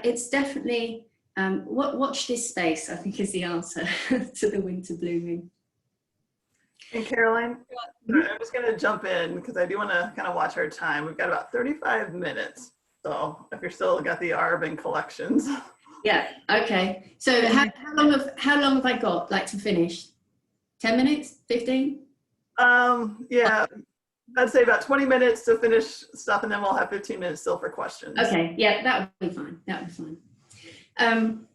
it's definitely, watch this space, I think, is the answer to the winter blooming. And Caroline, I'm just going to jump in because I do want to kind of watch our time. We've got about 35 minutes. So if you're still got the ARB and collections. Yeah, okay. So how long have I got, like, to finish? 10 minutes, 15? Yeah, I'd say about 20 minutes to finish stuff, and then we'll have 15 minutes still for questions. Okay, yeah, that would be fine. That would be fine.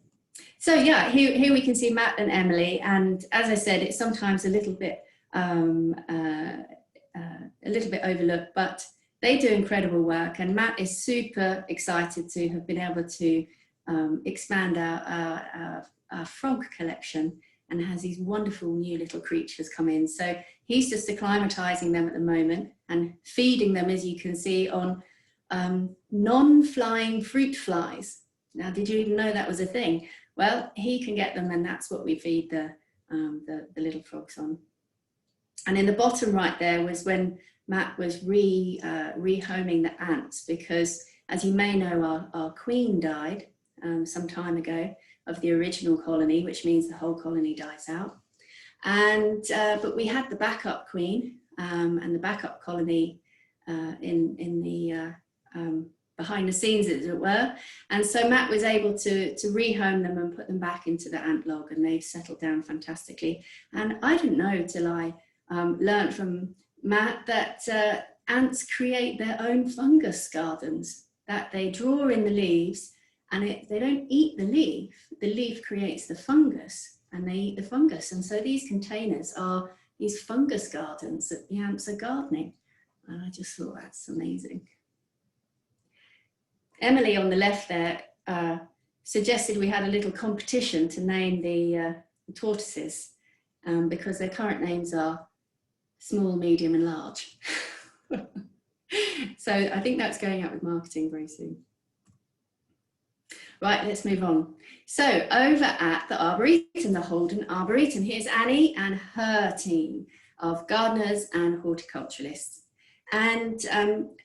So yeah, here we can see Matt and Emily, and as I said, it's sometimes a little bit overlooked, but they do incredible work, and Matt is super excited to have been able to expand our frog collection, and has these wonderful new little creatures come in. So he's just acclimatizing them at the moment and feeding them, as you can see, on non-flying fruit flies. Now, did you even know that was a thing? Well, he can get them, and that's what we feed the little frogs on. And in the bottom right there was when Matt was rehoming the ants, because as you may know, our queen died some time ago, of the original colony, which means the whole colony dies out. And but we had the backup queen and the backup colony in the behind the scenes, as it were. And so Matt was able to rehome them and put them back into the ant log, and they've settled down fantastically. And I didn't know till I learned from Matt that ants create their own fungus gardens, that they draw in the leaves, and they don't eat the leaf creates the fungus, and they eat the fungus. And so these containers are these fungus gardens that the ants are gardening. And I just thought, that's amazing. Emily on the left there suggested we had a little competition to name the tortoises, because their current names are small, medium, and large. So I think that's going out with marketing very soon. Right, let's move on. So over at the Arboretum, the Holden Arboretum, here's Annie and her team of gardeners and horticulturalists. And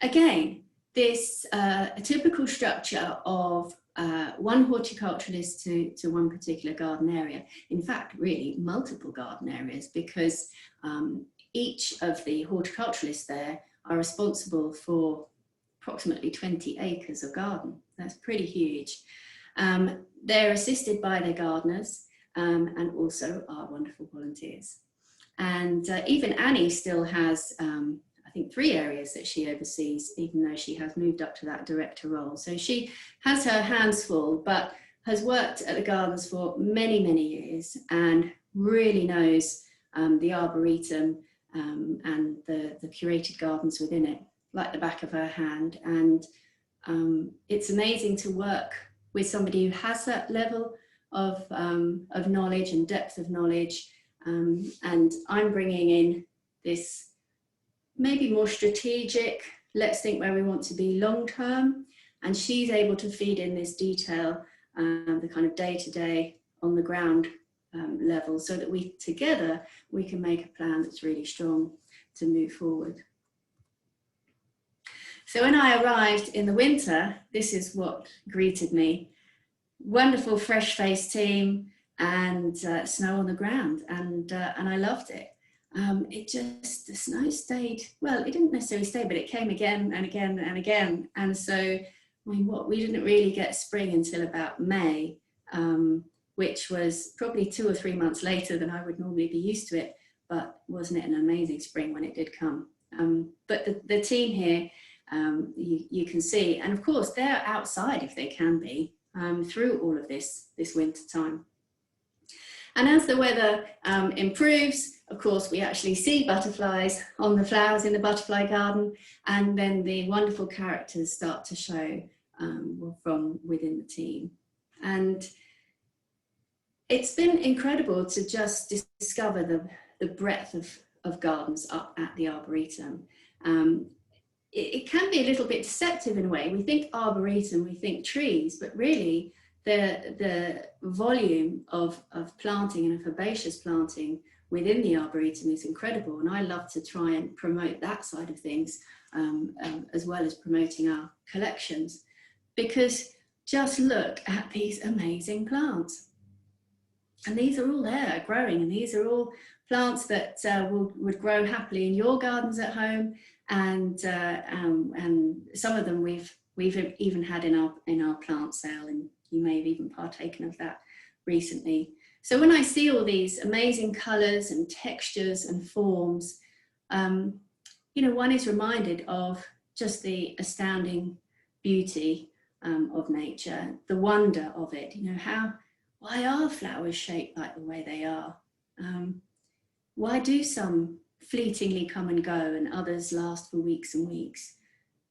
again, this a typical structure of one horticulturalist to one particular garden area. In fact, really multiple garden areas, because each of the horticulturalists there are responsible for approximately 20 acres of garden. That's pretty huge. They're assisted by their gardeners and also our wonderful volunteers. And even Annie still has, I think, 3 areas that she oversees, even though she has moved up to that director role. So she has her hands full, but has worked at the gardens for many, many years, and really knows the Arboretum and the curated gardens within it like the back of her hand. And it's amazing to work with somebody who has that level of knowledge and depth of knowledge. And I'm bringing in this maybe more strategic, let's think where we want to be long term. And she's able to feed in this detail, the kind of day-to-day on the ground level, so that we together, we can make a plan that's really strong to move forward. So when I arrived in the winter, this is what greeted me. Wonderful fresh-faced team and snow on the ground, and I loved it. The snow stayed, well, it didn't necessarily stay, but it came again and again and again. And so, I mean, we didn't really get spring until about May, which was probably 2 or 3 months later than I would normally be used to it. But wasn't it an amazing spring when it did come? But the team here, you can see, and of course they're outside if they can be, through all of this winter time. And as the weather improves, of course, we actually see butterflies on the flowers in the butterfly garden, and then the wonderful characters start to show from within the team. And it's been incredible to just discover the breadth of gardens up at the Arboretum. It can be a little bit deceptive in a way. We think Arboretum, we think trees, but really the volume of planting and of herbaceous planting within the Arboretum is incredible. And I love to try and promote that side of things as well as promoting our collections, because just look at these amazing plants. And these are all there growing, and these are all plants that would grow happily in your gardens at home, and some of them we've even had in our plant sale, and you may have even partaken of that recently. So when I see all these amazing colours and textures and forms, you know, one is reminded of just the astounding beauty of nature, the wonder of it. You know, why are flowers shaped like the way they are? Why do some fleetingly come and go and others last for weeks and weeks?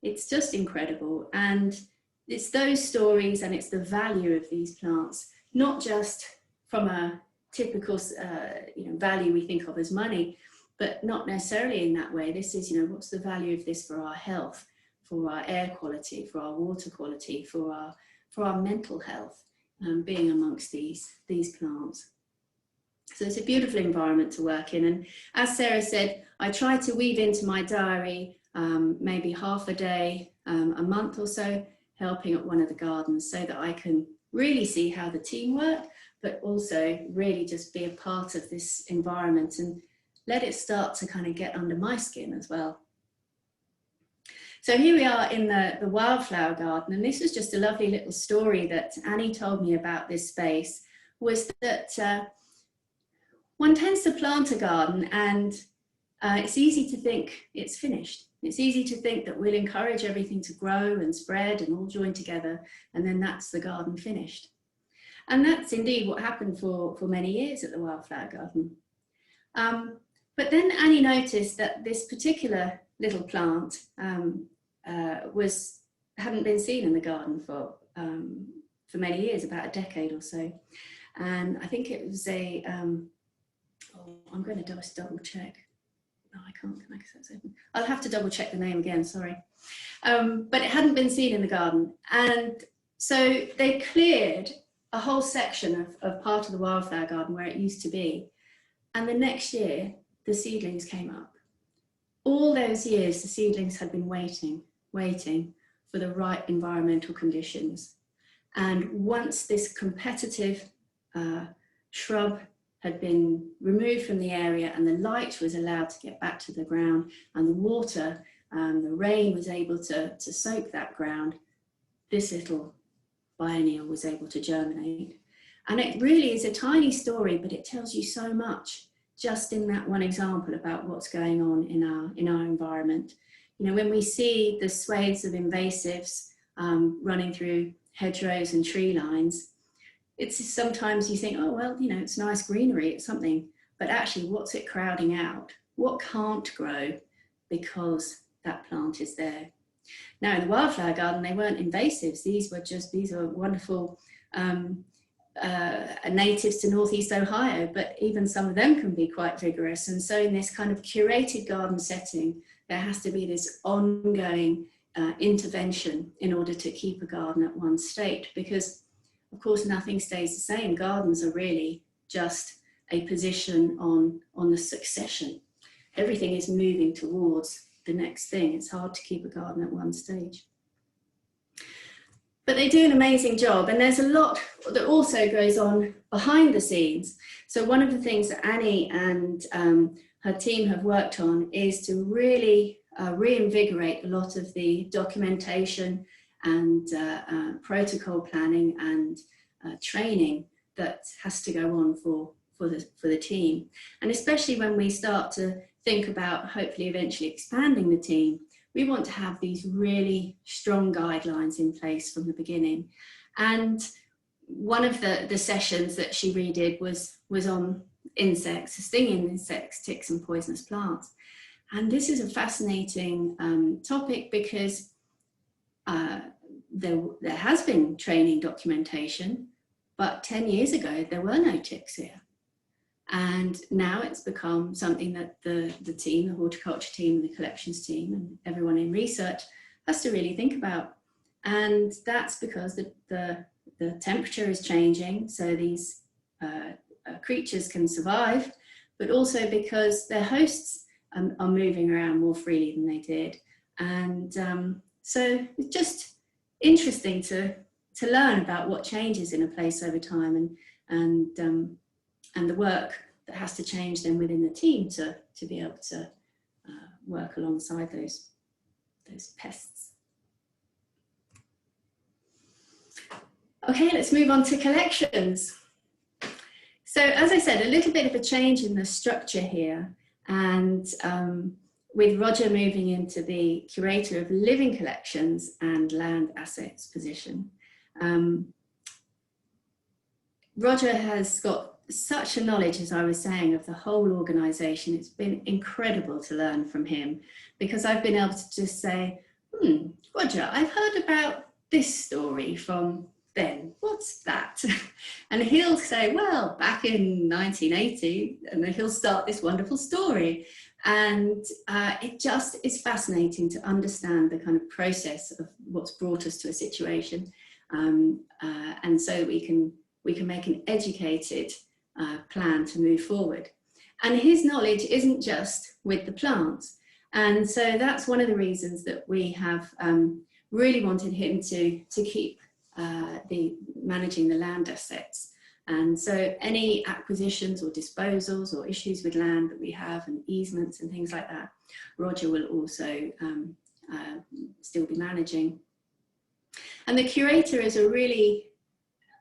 It's just incredible. And it's those stories, and it's the value of these plants, not just from a typical you know, value we think of as money, but not necessarily in that way. This is, you know, what's the value of this for our health, for our air quality, for our water quality, for our mental health, being amongst these plants. So it's a beautiful environment to work in. And as Sarah said, I try to weave into my diary maybe half a day, a month or so, helping at one of the gardens, so that I can really see how the team work, but also really just be a part of this environment and let it start to kind of get under my skin as well. So here we are in the wildflower garden, and this was just a lovely little story that Annie told me about this space, was that one tends to plant a garden and it's easy to think it's finished. It's easy to think that we'll encourage everything to grow and spread and all join together, and then that's the garden finished. And that's indeed what happened for many years at the Wildflower Garden. But then Annie noticed that this particular little plant hadn't been seen in the garden for many years, about a decade or so. And I think it was I'm going to just double check. No, I can't connect that open. I'll have to double check the name again, sorry. But it hadn't been seen in the garden. And so they cleared a whole section of part of the Wildflower Garden where it used to be. And the next year, the seedlings came up. All those years, the seedlings had been waiting for the right environmental conditions. And once this competitive shrub had been removed from the area and the light was allowed to get back to the ground, and the water, the rain was able to soak that ground, this little biennial was able to germinate. And it really is a tiny story, but it tells you so much just in that one example about what's going on in our environment. You know, when we see the swathes of invasives running through hedgerows and tree lines, it's sometimes you think, oh, well, you know, it's nice greenery, it's something, but actually what's it crowding out? What can't grow because that plant is there? Now in the Wildflower Garden, they weren't invasives. These were wonderful natives to Northeast Ohio, but even some of them can be quite vigorous. And so in this kind of curated garden setting, there has to be this ongoing intervention in order to keep a garden at one state, because of course nothing stays the same. Gardens are really just a position on the succession. Everything is moving towards the next thing. It's hard to keep a garden at one stage. But they do an amazing job, and there's a lot that also goes on behind the scenes. So one of the things that Annie and her team have worked on is to really reinvigorate a lot of the documentation and protocol planning and training that has to go on for the team. And especially when we start to think about hopefully eventually expanding the team, we want to have these really strong guidelines in place from the beginning. And one of the sessions that she redid was on insects, stinging insects, ticks and poisonous plants. And this is a fascinating topic because there has been training documentation, but 10 years ago, there were no ticks here. And now it's become something that the team, the horticulture team, the collections team, and everyone in research has to really think about. And that's because the temperature is changing, so these creatures can survive, but also because their hosts are moving around more freely than they did. And so it's just interesting to learn about what changes in a place over time, and the work that has to change then within the team to be able to work alongside those pests. Okay, let's move on to collections. So as I said, a little bit of a change in the structure here, and with Roger moving into the curator of living collections and land assets position. Roger has got such a knowledge, as I was saying, of the whole organisation. It's been incredible to learn from him, because I've been able to just say, Roger, I've heard about this story from Ben, what's that? And he'll say, well, back in 1980, and then he'll start this wonderful story. And it just is fascinating to understand the kind of process of what's brought us to a situation. And so we can make an educated plan to move forward. And his knowledge isn't just with the plants. And so that's one of the reasons that we have really wanted him to keep managing the land assets. And so any acquisitions or disposals or issues with land that we have, and easements and things like that, Roger will also still be managing. And the curator is a really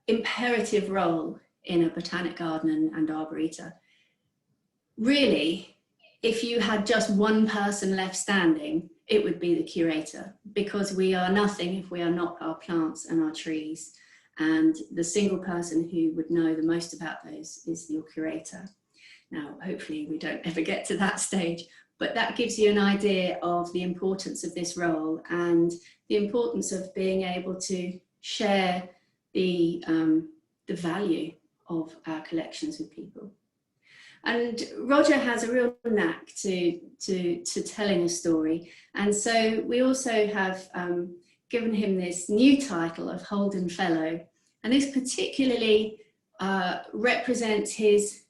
imperative role in a botanic garden and arboretum. Really, if you had just one person left standing, it would be the curator, because we are nothing if we are not our plants and our trees. And the single person who would know the most about those is your curator. Now, hopefully we don't ever get to that stage, but that gives you an idea of the importance of this role and the importance of being able to share the value of our collections with people. And Roger has a real knack to telling a story. And so we also have given him this new title of Holden Fellow. And this particularly represents his,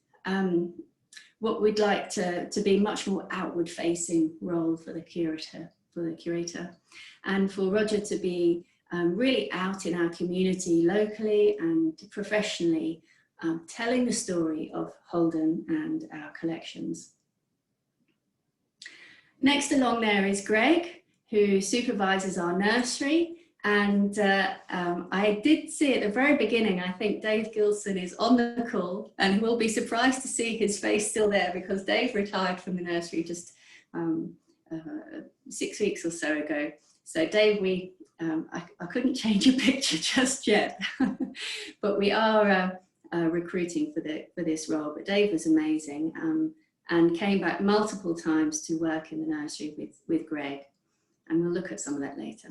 what we'd like to be much more outward facing role for the curator. And for Roger to be really out in our community locally and professionally, telling the story of Holden and our collections. Next along there is Greg, who supervises our nursery. And I did see at the very beginning, I think Dave Gilson is on the call, and we'll be surprised to see his face still there, because Dave retired from the nursery just 6 weeks or so ago. So Dave, I couldn't change your picture just yet, but we are recruiting for this role. But Dave was amazing and came back multiple times to work in the nursery with Greg, and we'll look at some of that later.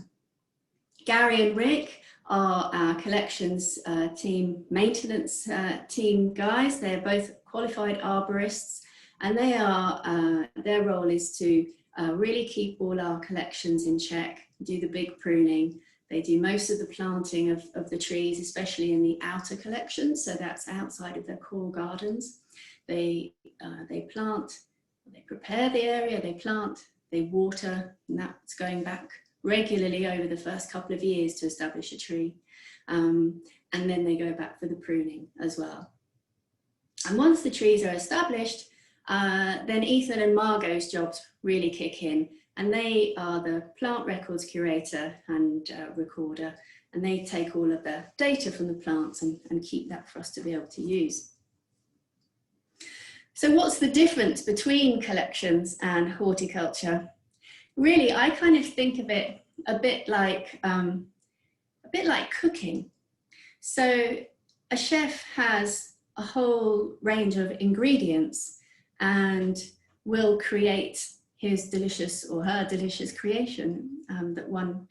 Gary and Rick are our collections team, maintenance team guys. They're both qualified arborists, and they are their role is to really keep all our collections in check, do the big pruning. They do most of the planting of the trees, especially in the outer collections. So that's outside of their core gardens. They plant, they prepare the area, they plant, they water, and that's going back regularly over the first couple of years to establish a tree. And then they go back for the pruning as well. And once the trees are established, then Ethan and Margot's jobs really kick in. And they are the plant records curator and recorder, and they take all of the data from the plants and keep that for us to be able to use. So what's the difference between collections and horticulture? Really, I kind of think of it a bit like cooking. So a chef has a whole range of ingredients and will create his delicious or her delicious creation that one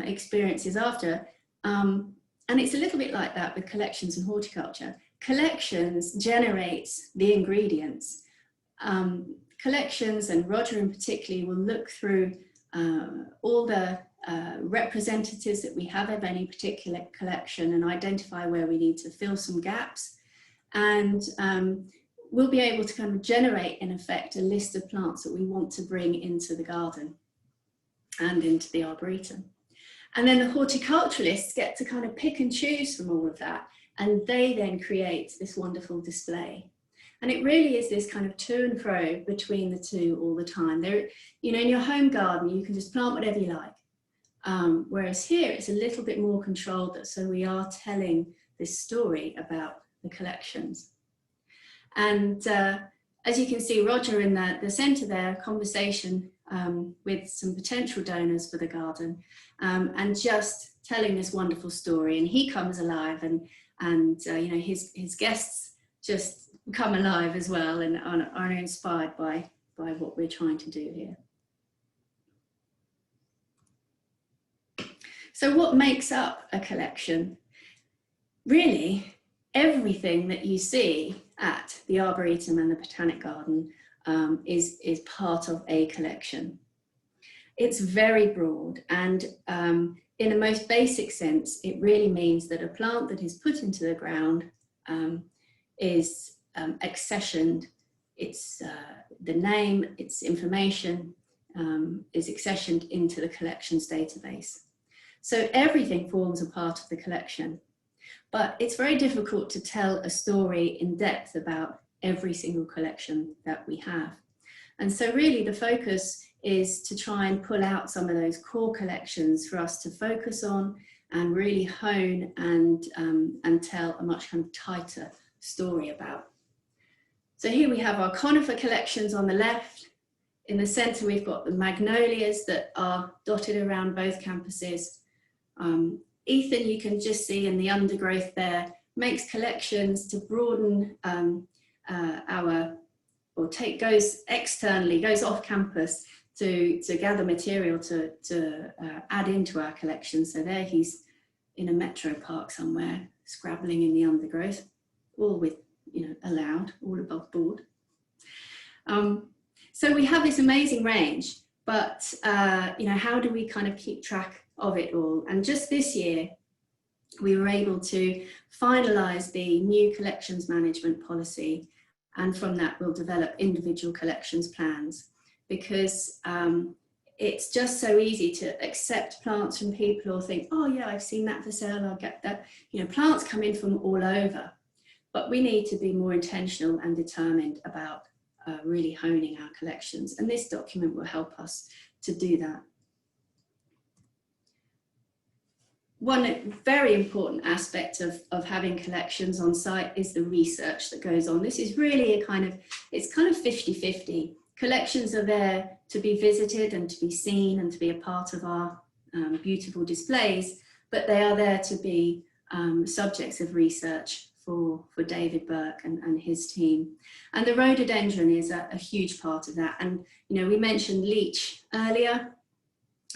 experiences after. And it's a little bit like that with collections and horticulture. Collections generates the ingredients. Collections, and Roger in particular, will look through all the representatives that we have of any particular collection and identify where we need to fill some gaps. And we'll be able to kind of generate, in effect, a list of plants that we want to bring into the garden and into the arboretum. And then the horticulturalists get to kind of pick and choose from all of that, and they then create this wonderful display. And it really is this kind of to and fro between the two all the time. There, you know, in your home garden, you can just plant whatever you like. Whereas here, it's a little bit more controlled, so we are telling this story about the collections. And as you can see, Roger in the center there, conversation with some potential donors for the garden, and just telling this wonderful story. And he comes alive, and you know, his guests just come alive as well, and are inspired by what we're trying to do here. So what makes up a collection? Really, everything that you see at the Arboretum and the Botanic Garden is part of a collection. It's very broad, and in the most basic sense, it really means that a plant that is put into the ground is accessioned. It's the name, its information is accessioned into the collections database. So everything forms a part of the collection, but it's very difficult to tell a story in depth about every single collection that we have. And so really the focus is to try and pull out some of those core collections for us to focus on and really hone and tell a much kind of tighter story about. So here we have our conifer collections on the left. In the center, we've got the magnolias that are dotted around both campuses. Ethan, you can just see in the undergrowth there, makes collections to broaden goes externally, goes off campus to gather material to add into our collection. So there he's in a metro park somewhere, scrabbling in the undergrowth, all with, you know, allowed, all above board. So we have this amazing range, but you know, how do we kind of keep track of it all? And just this year, we were able to finalize the new collections management policy, and from that we'll develop individual collections plans, because it's just so easy to accept plants from people or think, oh yeah, I've seen that for sale, I'll get that. You know, plants come in from all over, but we need to be more intentional and determined about really honing our collections, and this document will help us to do that. One very important aspect of having collections on site is the research that goes on. This is really it's kind of 50-50. Collections are there to be visited and to be seen and to be a part of our beautiful displays, but they are there to be subjects of research for David Burke and his team. And the rhododendron is a huge part of that. And, you know, we mentioned leech earlier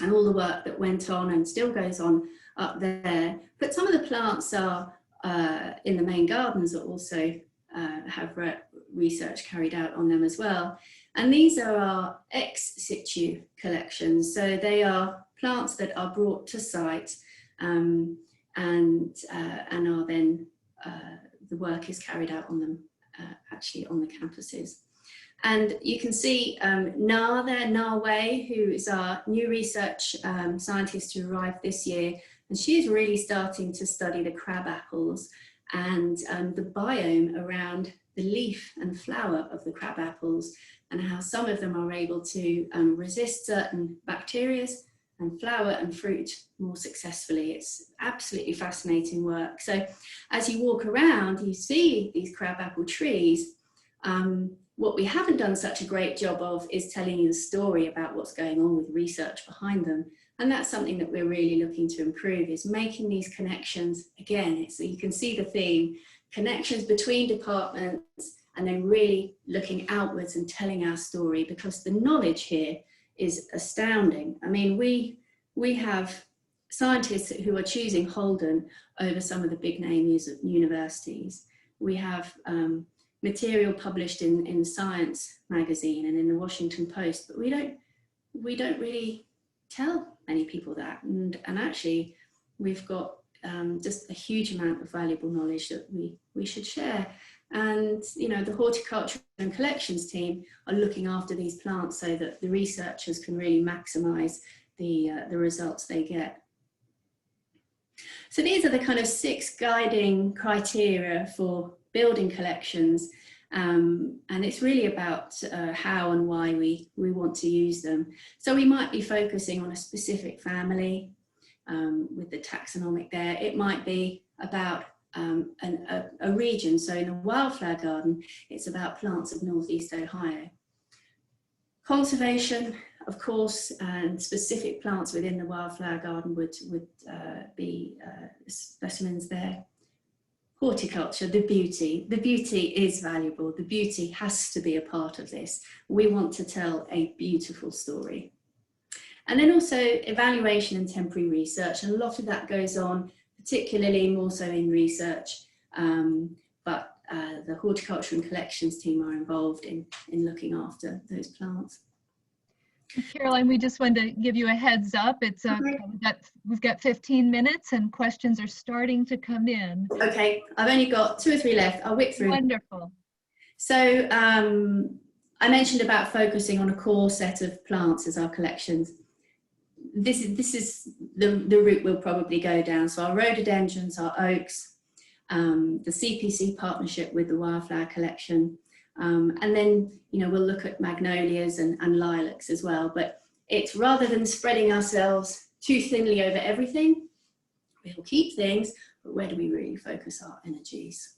and all the work that went on and still goes on up there, but some of the plants are in the main gardens that also have research carried out on them as well. And these are our ex situ collections. So they are plants that are brought to site and are then, the work is carried out on them actually on the campuses. And you can see Na there, Na Wei, who is our new research scientist who arrived this year. And she is really starting to study the crab apples and the biome around the leaf and flower of the crab apples, and how some of them are able to resist certain bacteria and flower and fruit more successfully. It's absolutely fascinating work. So as you walk around, you see these crabapple trees. What we haven't done such a great job of is telling you the story about what's going on with research behind them. And that's something that we're really looking to improve, is making these connections. Again, so you can see the theme, connections between departments, and then really looking outwards and telling our story, because the knowledge here is astounding. I mean, we have scientists who are choosing Holden over some of the big name universities. We have material published in Science magazine and in the Washington Post, but we don't really tell many people that. And actually, we've got just a huge amount of valuable knowledge that we should share. And, you know, the horticulture and collections team are looking after these plants so that the researchers can really maximize the results they get. So these are the kind of 6 guiding criteria for building collections. And it's really about how and why we want to use them. So we might be focusing on a specific family with the taxonomic there. It might be about a region. So in a wildflower garden, it's about plants of Northeast Ohio. Conservation, of course, and specific plants within the wildflower garden would be specimens there. Horticulture, the beauty is valuable. The beauty has to be a part of this. We want to tell a beautiful story. And then also evaluation and temporary research. And a lot of that goes on, particularly more so in research, but the horticulture and collections team are involved in looking after those plants. Caroline, we just wanted to give you a heads up. It's we've got 15 minutes and questions are starting to come in. Okay, I've only got 2 or 3 left. I'll whip through. Wonderful. So I mentioned about focusing on a core set of plants as our collections. This is the route we'll probably go down. So our rhododendrons, our oaks, the CPC partnership with the wildflower collection, and then, you know, we'll look at magnolias and lilacs as well. But it's rather than spreading ourselves too thinly over everything, we'll keep things, but where do we really focus our energies?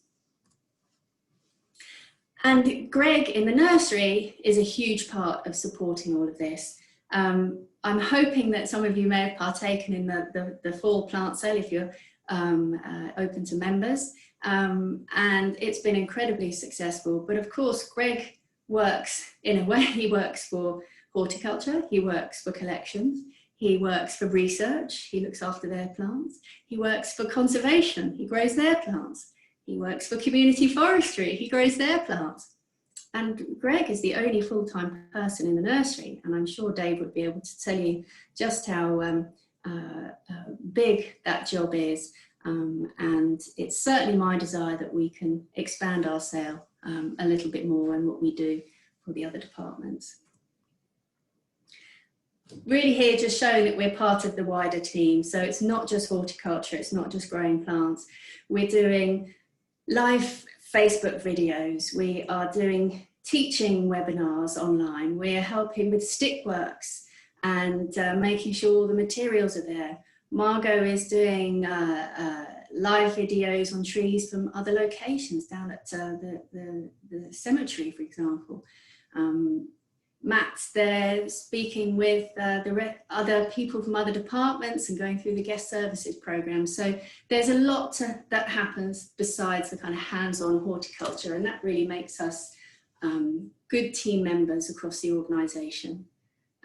And Greg in the nursery is a huge part of supporting all of this. I'm hoping that some of you may have partaken in the fall plant sale if you're open to members. And it's been incredibly successful. But of course, Greg works in a way. He works for horticulture, he works for collections, he works for research, he looks after their plants, he works for conservation, he grows their plants, he works for community forestry, he grows their plants. And Greg is the only full-time person in the nursery, and I'm sure Dave would be able to tell you just how big that job is. And it's certainly my desire that we can expand our sale a little bit more and what we do for the other departments. Really here just showing that we're part of the wider team. So it's not just horticulture, it's not just growing plants. We're doing live Facebook videos, we are doing teaching webinars online, we're helping with stickworks and making sure all the materials are there. Margot is doing live videos on trees from other locations down at the cemetery, for example. Matt's there speaking with other people from other departments and going through the guest services program. So there's a lot that happens besides the kind of hands-on horticulture, and that really makes us good team members across the organisation.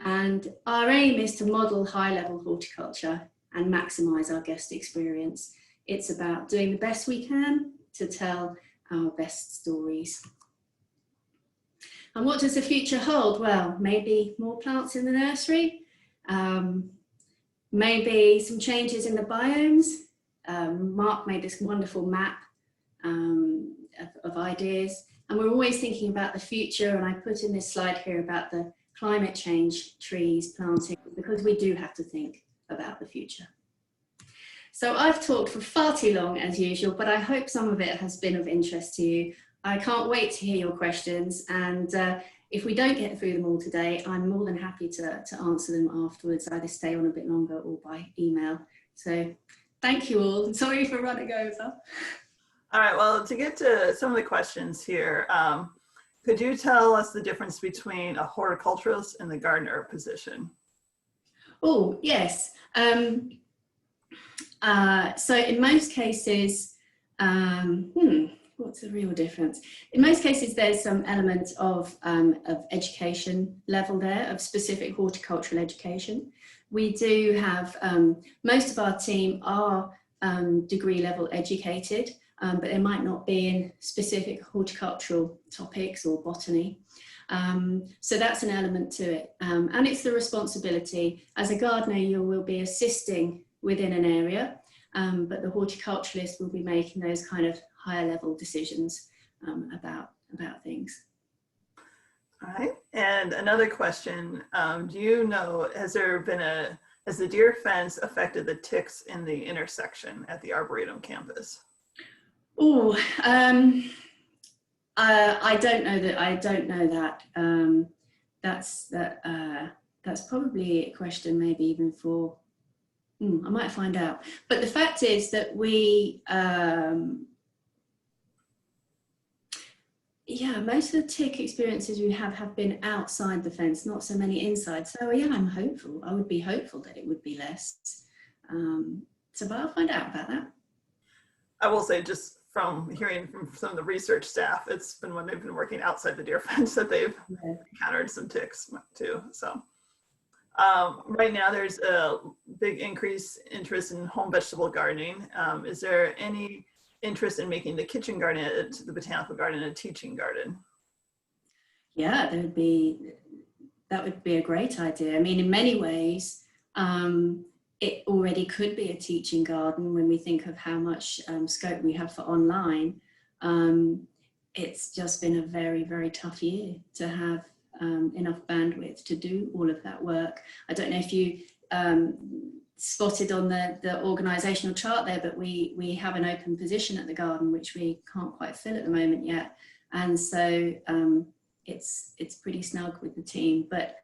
And our aim is to model high-level horticulture and maximise our guest experience. It's about doing the best we can to tell our best stories. And what does the future hold? Well, maybe more plants in the nursery, maybe some changes in the biomes. Mark made this wonderful map of ideas, and we're always thinking about the future, and I put in this slide here about the climate change trees planting, because we do have to think about the future. So I've talked for far too long as usual, but I hope some of it has been of interest to you. I can't wait to hear your questions, and if we don't get through them all today, I'm more than happy to answer them afterwards, either stay on a bit longer or by email. So thank you all, and sorry for running over. All right, well, to get to some of the questions here, could you tell us the difference between a horticulturalist and the gardener position? Oh, yes. So in most cases, What's the real difference? In most cases, there's some element of education level there, of specific horticultural education. We do have, most of our team are degree level educated, but they might not be in specific horticultural topics or botany. So that's an element to it. And it's the responsibility. As a gardener, you will be assisting within an area, but the horticulturalist will be making those kind of higher level decisions about things. All right, and another question, do you know, has the deer fence affected the ticks in the intersection at the Arboretum campus? Oh, I don't know that. That's probably a question maybe even for, I might find out. But the fact is that we, yeah, most of the tick experiences we have been outside the fence, not so many inside. So yeah, I'm hopeful. I would be hopeful that it would be less. But I'll find out about that. I will say, just from hearing from some of the research staff, it's been when they've been working outside the deer fence that they've encountered some ticks too. So right now there's a big increase interest in home vegetable gardening. Is there any interest in making the kitchen garden at the botanical garden a teaching garden? Yeah, that would be a great idea. I mean, in many ways, it already could be a teaching garden when we think of how much scope we have for online. It's just been a very, very tough year to have enough bandwidth to do all of that work. I don't know if you spotted on the organisational chart there, but we have an open position at the garden which we can't quite fill at the moment yet, and so it's pretty snug with the team. But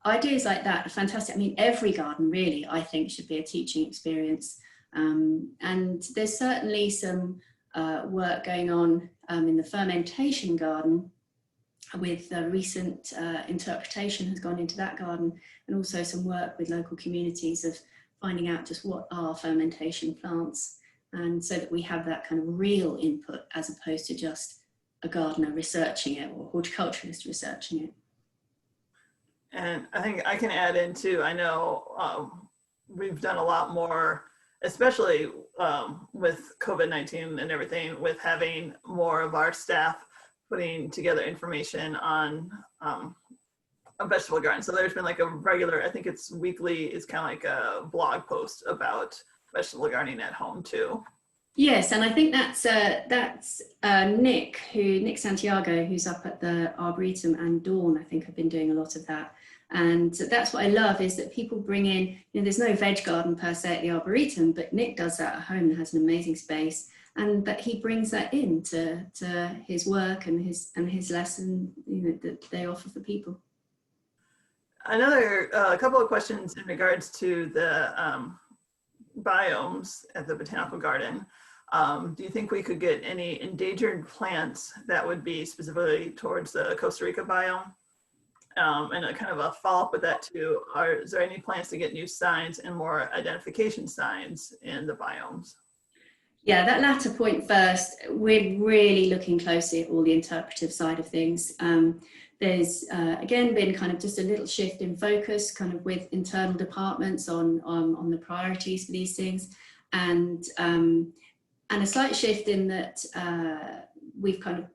ideas like that are fantastic. I mean, every garden really, I think, should be a teaching experience, and there's certainly some work going on in the fermentation garden with recent interpretation has gone into that garden, and also some work with local communities of finding out just what are fermentation plants, and so that we have that kind of real input as opposed to just a gardener researching it or horticulturalist researching it. And I think I can add in too, I know we've done a lot more, especially with COVID-19 and everything, with having more of our staff putting together information on a vegetable garden. So there's been like a regular, I think it's weekly, it's kind of like a blog post about vegetable gardening at home too. Yes, and I think that's Nick Santiago, who's up at the Arboretum, and Dawn, I think, have been doing a lot of that. And that's what I love, is that people bring in, you know, there's no veg garden per se at the Arboretum, but Nick does that at home and has an amazing space. And that he brings that in to his work and his lesson, you know, that they offer for people. Another couple of questions in regards to the biomes at the botanical garden. Do you think we could get any endangered plants that would be specifically towards the Costa Rica biome? And a kind of a follow-up with that too, is there any plans to get new signs and more identification signs in the biomes? Yeah, that latter point first, we're really looking closely at all the interpretive side of things. There's again been kind of just a little shift in focus, kind of with internal departments on the priorities for these things, and a slight shift in that we've kind of,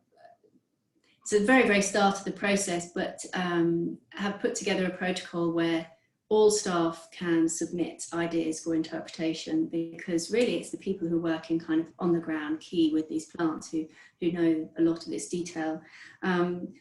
it's the very, very start of the process, but have put together a protocol where all staff can submit ideas for interpretation, because really it's the people who are working kind of on the ground key with these plants who know a lot of its detail.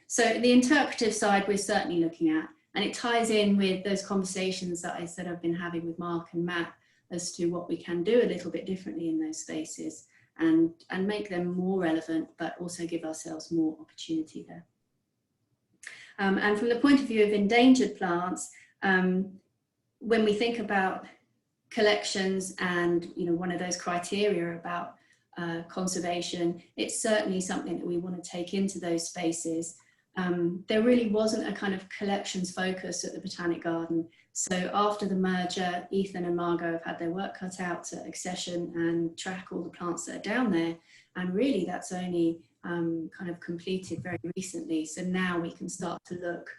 So the interpretive side we're certainly looking at, and it ties in with those conversations that I said I've been having with Mark and Matt as to what we can do a little bit differently in those spaces and make them more relevant, but also give ourselves more opportunity there. And from the point of view of endangered plants, when we think about collections and, you know, one of those criteria about conservation, it's certainly something that we want to take into those spaces. There really wasn't a kind of collections focus at the Botanic Garden. So after the merger, Ethan and Margot have had their work cut out to accession and track all the plants that are down there. And really that's only kind of completed very recently. So now we can start to look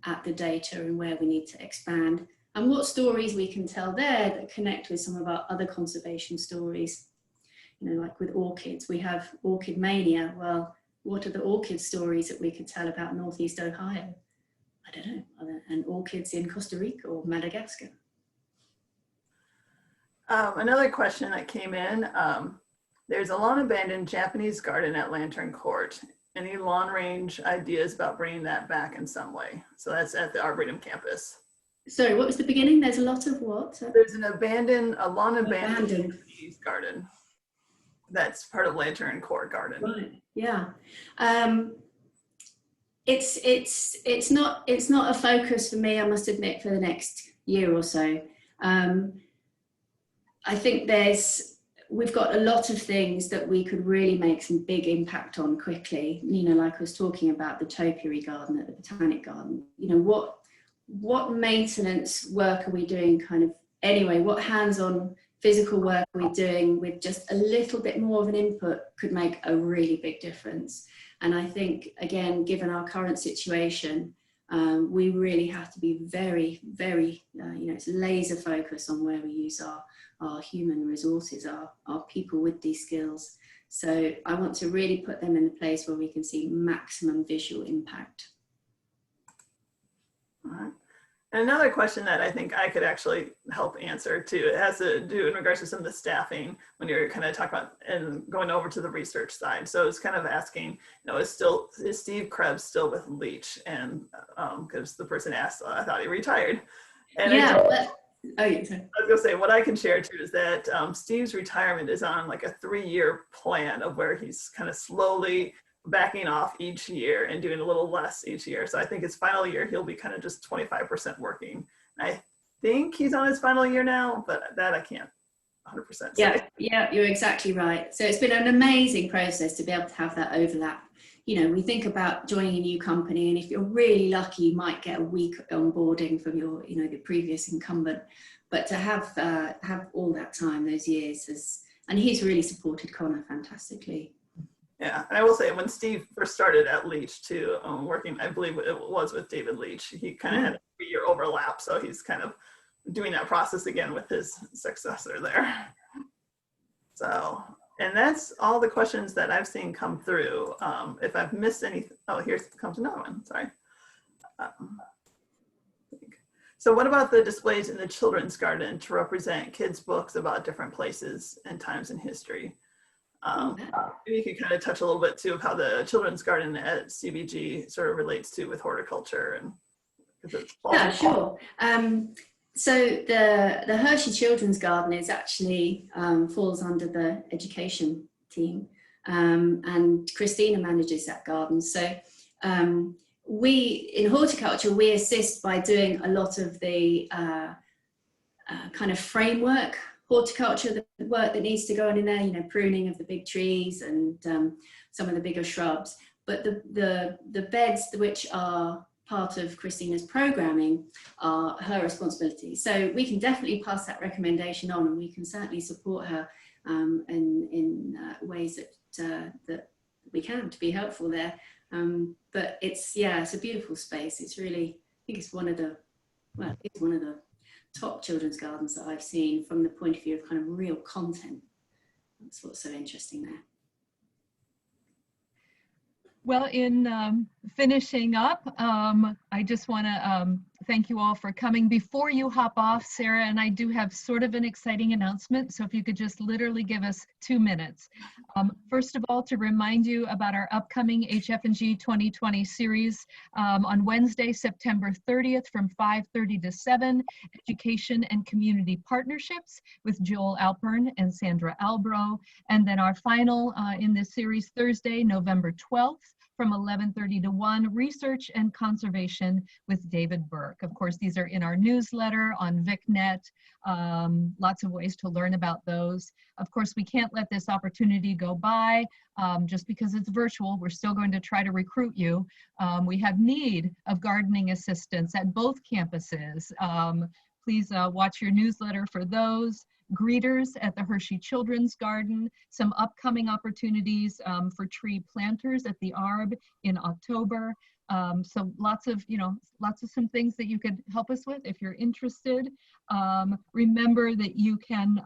at the data and where we need to expand and what stories we can tell there that connect with some of our other conservation stories. You know, like with orchids, we have orchid mania. Well, what are the orchid stories that we could tell about Northeast Ohio? I don't know, and orchids in Costa Rica or Madagascar. Another question that came in, there's a long abandoned Japanese garden at Lantern Court. Any long range ideas about bringing that back in some way? So that's at the Arboretum campus. Sorry, what was the beginning? There's a lot of what? There's a long abandoned Japanese garden that's part of Lantern Court Garden. Right. Yeah. It's not a focus for me, I must admit, for the next year or so. I think we've got a lot of things that we could really make some big impact on quickly. You know, like I was talking about the topiary garden at the Botanic Garden. You know, what maintenance work are we doing kind of anyway? What hands-on physical work are we doing with just a little bit more of an input could make a really big difference. And I think, again, given our current situation, we really have to be very, very, you know, it's laser focus on where we use our human resources, our people with these skills. So I want to really put them in a place where we can see maximum visual impact. All right. And another question that I think I could actually help answer too, it has to do in regards to some of the staffing when you're kind of talking about and going over to the research side. So it's kind of asking, you know, is Steve Krebs still with Leach? And because the person asked, I thought he retired. And yeah, I was gonna say, what I can share too is that Steve's retirement is on like a 3-year plan of where he's kind of slowly backing off each year and doing a little less each year. So I think his final year, he'll be kind of just 25% working. I think he's on his final year now, but that I can't 100% say. Yeah, you're exactly right. So it's been an amazing process to be able to have that overlap. You know, we think about joining a new company, and if you're really lucky, you might get a week onboarding from your, you know, the previous incumbent. But to have all that time, those years, and he's really supported Connor fantastically. Yeah, and I will say when Steve first started at Leach too, working, I believe it was with David Leach, he kind of had a 3-year overlap. So he's kind of doing that process again with his successor there. So, and that's all the questions that I've seen come through. If I've missed any, oh, here comes another one, sorry. So what about the displays in the children's garden to represent kids' books about different places and times in history? Maybe you could kind of touch a little bit too of how the children's garden at CBG sort of relates to with horticulture and yeah, sure. So the Hershey Children's Garden is actually falls under the education team, and Christina manages that garden. So we in horticulture, we assist by doing a lot of the kind of framework horticulture, the work that needs to go on in there, you know, pruning of the big trees and some of the bigger shrubs. But the beds which are part of Christina's programming are her responsibility. So we can definitely pass that recommendation on, and we can certainly support her in ways that we can to be helpful there. But it's a beautiful space. It's really, I think it's one of the top children's gardens that I've seen from the point of view of kind of real content. That's what's so interesting there. Well, in finishing up, I just want to thank you all for coming. Before you hop off, Sarah and I do have sort of an exciting announcement, so if you could just literally give us 2 minutes. First of all, to remind you about our upcoming HF&G 2020 series on Wednesday, September 30th from 5:30 to 7, Education and Community Partnerships with Joel Alpern and Sandra Albro. And then our final in this series, Thursday, November 12th, from 11:30 to 1, Research and Conservation with David Burke. Of course, these are in our newsletter on VicNet, lots of ways to learn about those. Of course, we can't let this opportunity go by just because it's virtual. We're still going to try to recruit you. We have need of gardening assistants at both campuses. Please watch your newsletter for those. greeters at the Hershey Children's Garden, some upcoming opportunities for tree planters at the ARB in October. So lots of some things that you could help us with if you're interested. Remember that you can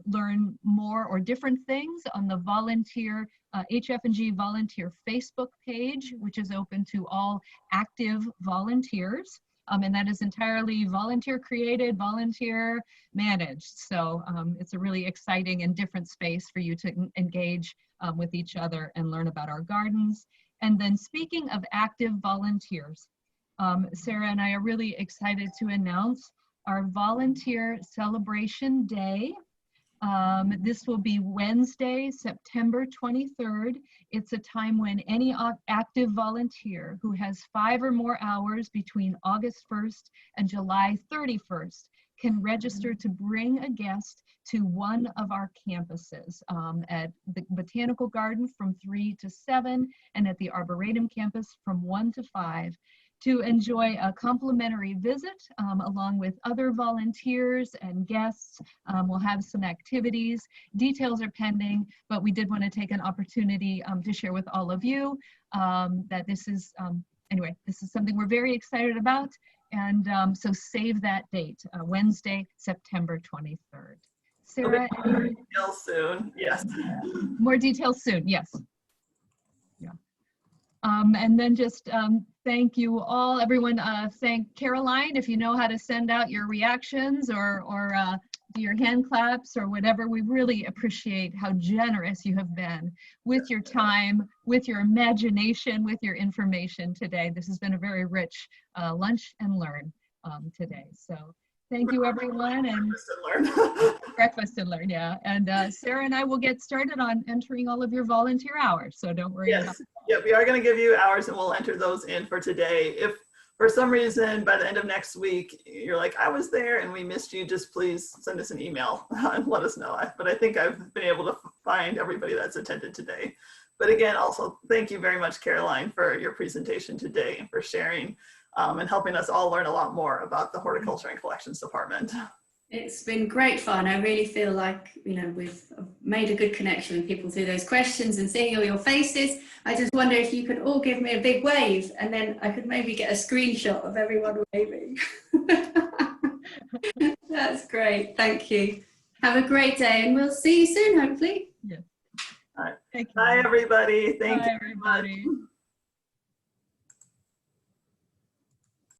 learn more or different things on the volunteer HF&G volunteer Facebook page, which is open to all active volunteers. And that is entirely volunteer created, volunteer managed. So it's a really exciting and different space for you to engage with each other and learn about our gardens. And then speaking of active volunteers, Sarah and I are really excited to announce our volunteer celebration day. This will be Wednesday, September 23rd. It's a time when any active volunteer who has 5 or more hours between August 1st and July 31st can register to bring a guest to one of our campuses, at the Botanical Garden from 3 to 7 and at the Arboretum campus from 1 to 5 to enjoy a complimentary visit along with other volunteers and guests. We'll have some activities. Details are pending, but we did want to take an opportunity to share with all of you that this is, anyway, this is something we're very excited about. And so save that date, Wednesday, September 23rd. Sarah? More details soon, yes. More details soon, yes. Yeah. And then just thank you all, everyone. Thank Caroline, if you know how to send out your reactions or do your hand claps or whatever. We really appreciate how generous you have been with your time, with your imagination, with your information today. This has been a very rich lunch and learn today. So thank you, everyone. And Breakfast and learn. breakfast and learn, yeah. And Sarah and I will get started on entering all of your volunteer hours. So don't worry about Yes, yeah, we are going to give you hours and we'll enter those in for today. If for some reason by the end of next week you're like, I was there and we missed you, just please send us an email and let us know. But I think I've been able to find everybody that's attended today. But again, also thank you very much, Caroline, for your presentation today and for sharing and helping us all learn a lot more about the Horticulture and Collections Department. It's been great fun. I really feel like, we've made a good connection with people through those questions and seeing all your faces. I just wonder if you could all give me a big wave and then I could maybe get a screenshot of everyone waving. That's great. Thank you. Have a great day and we'll see you soon, hopefully. Yeah. All right. Thank you. Bye, everybody. Thank you. Bye, everybody.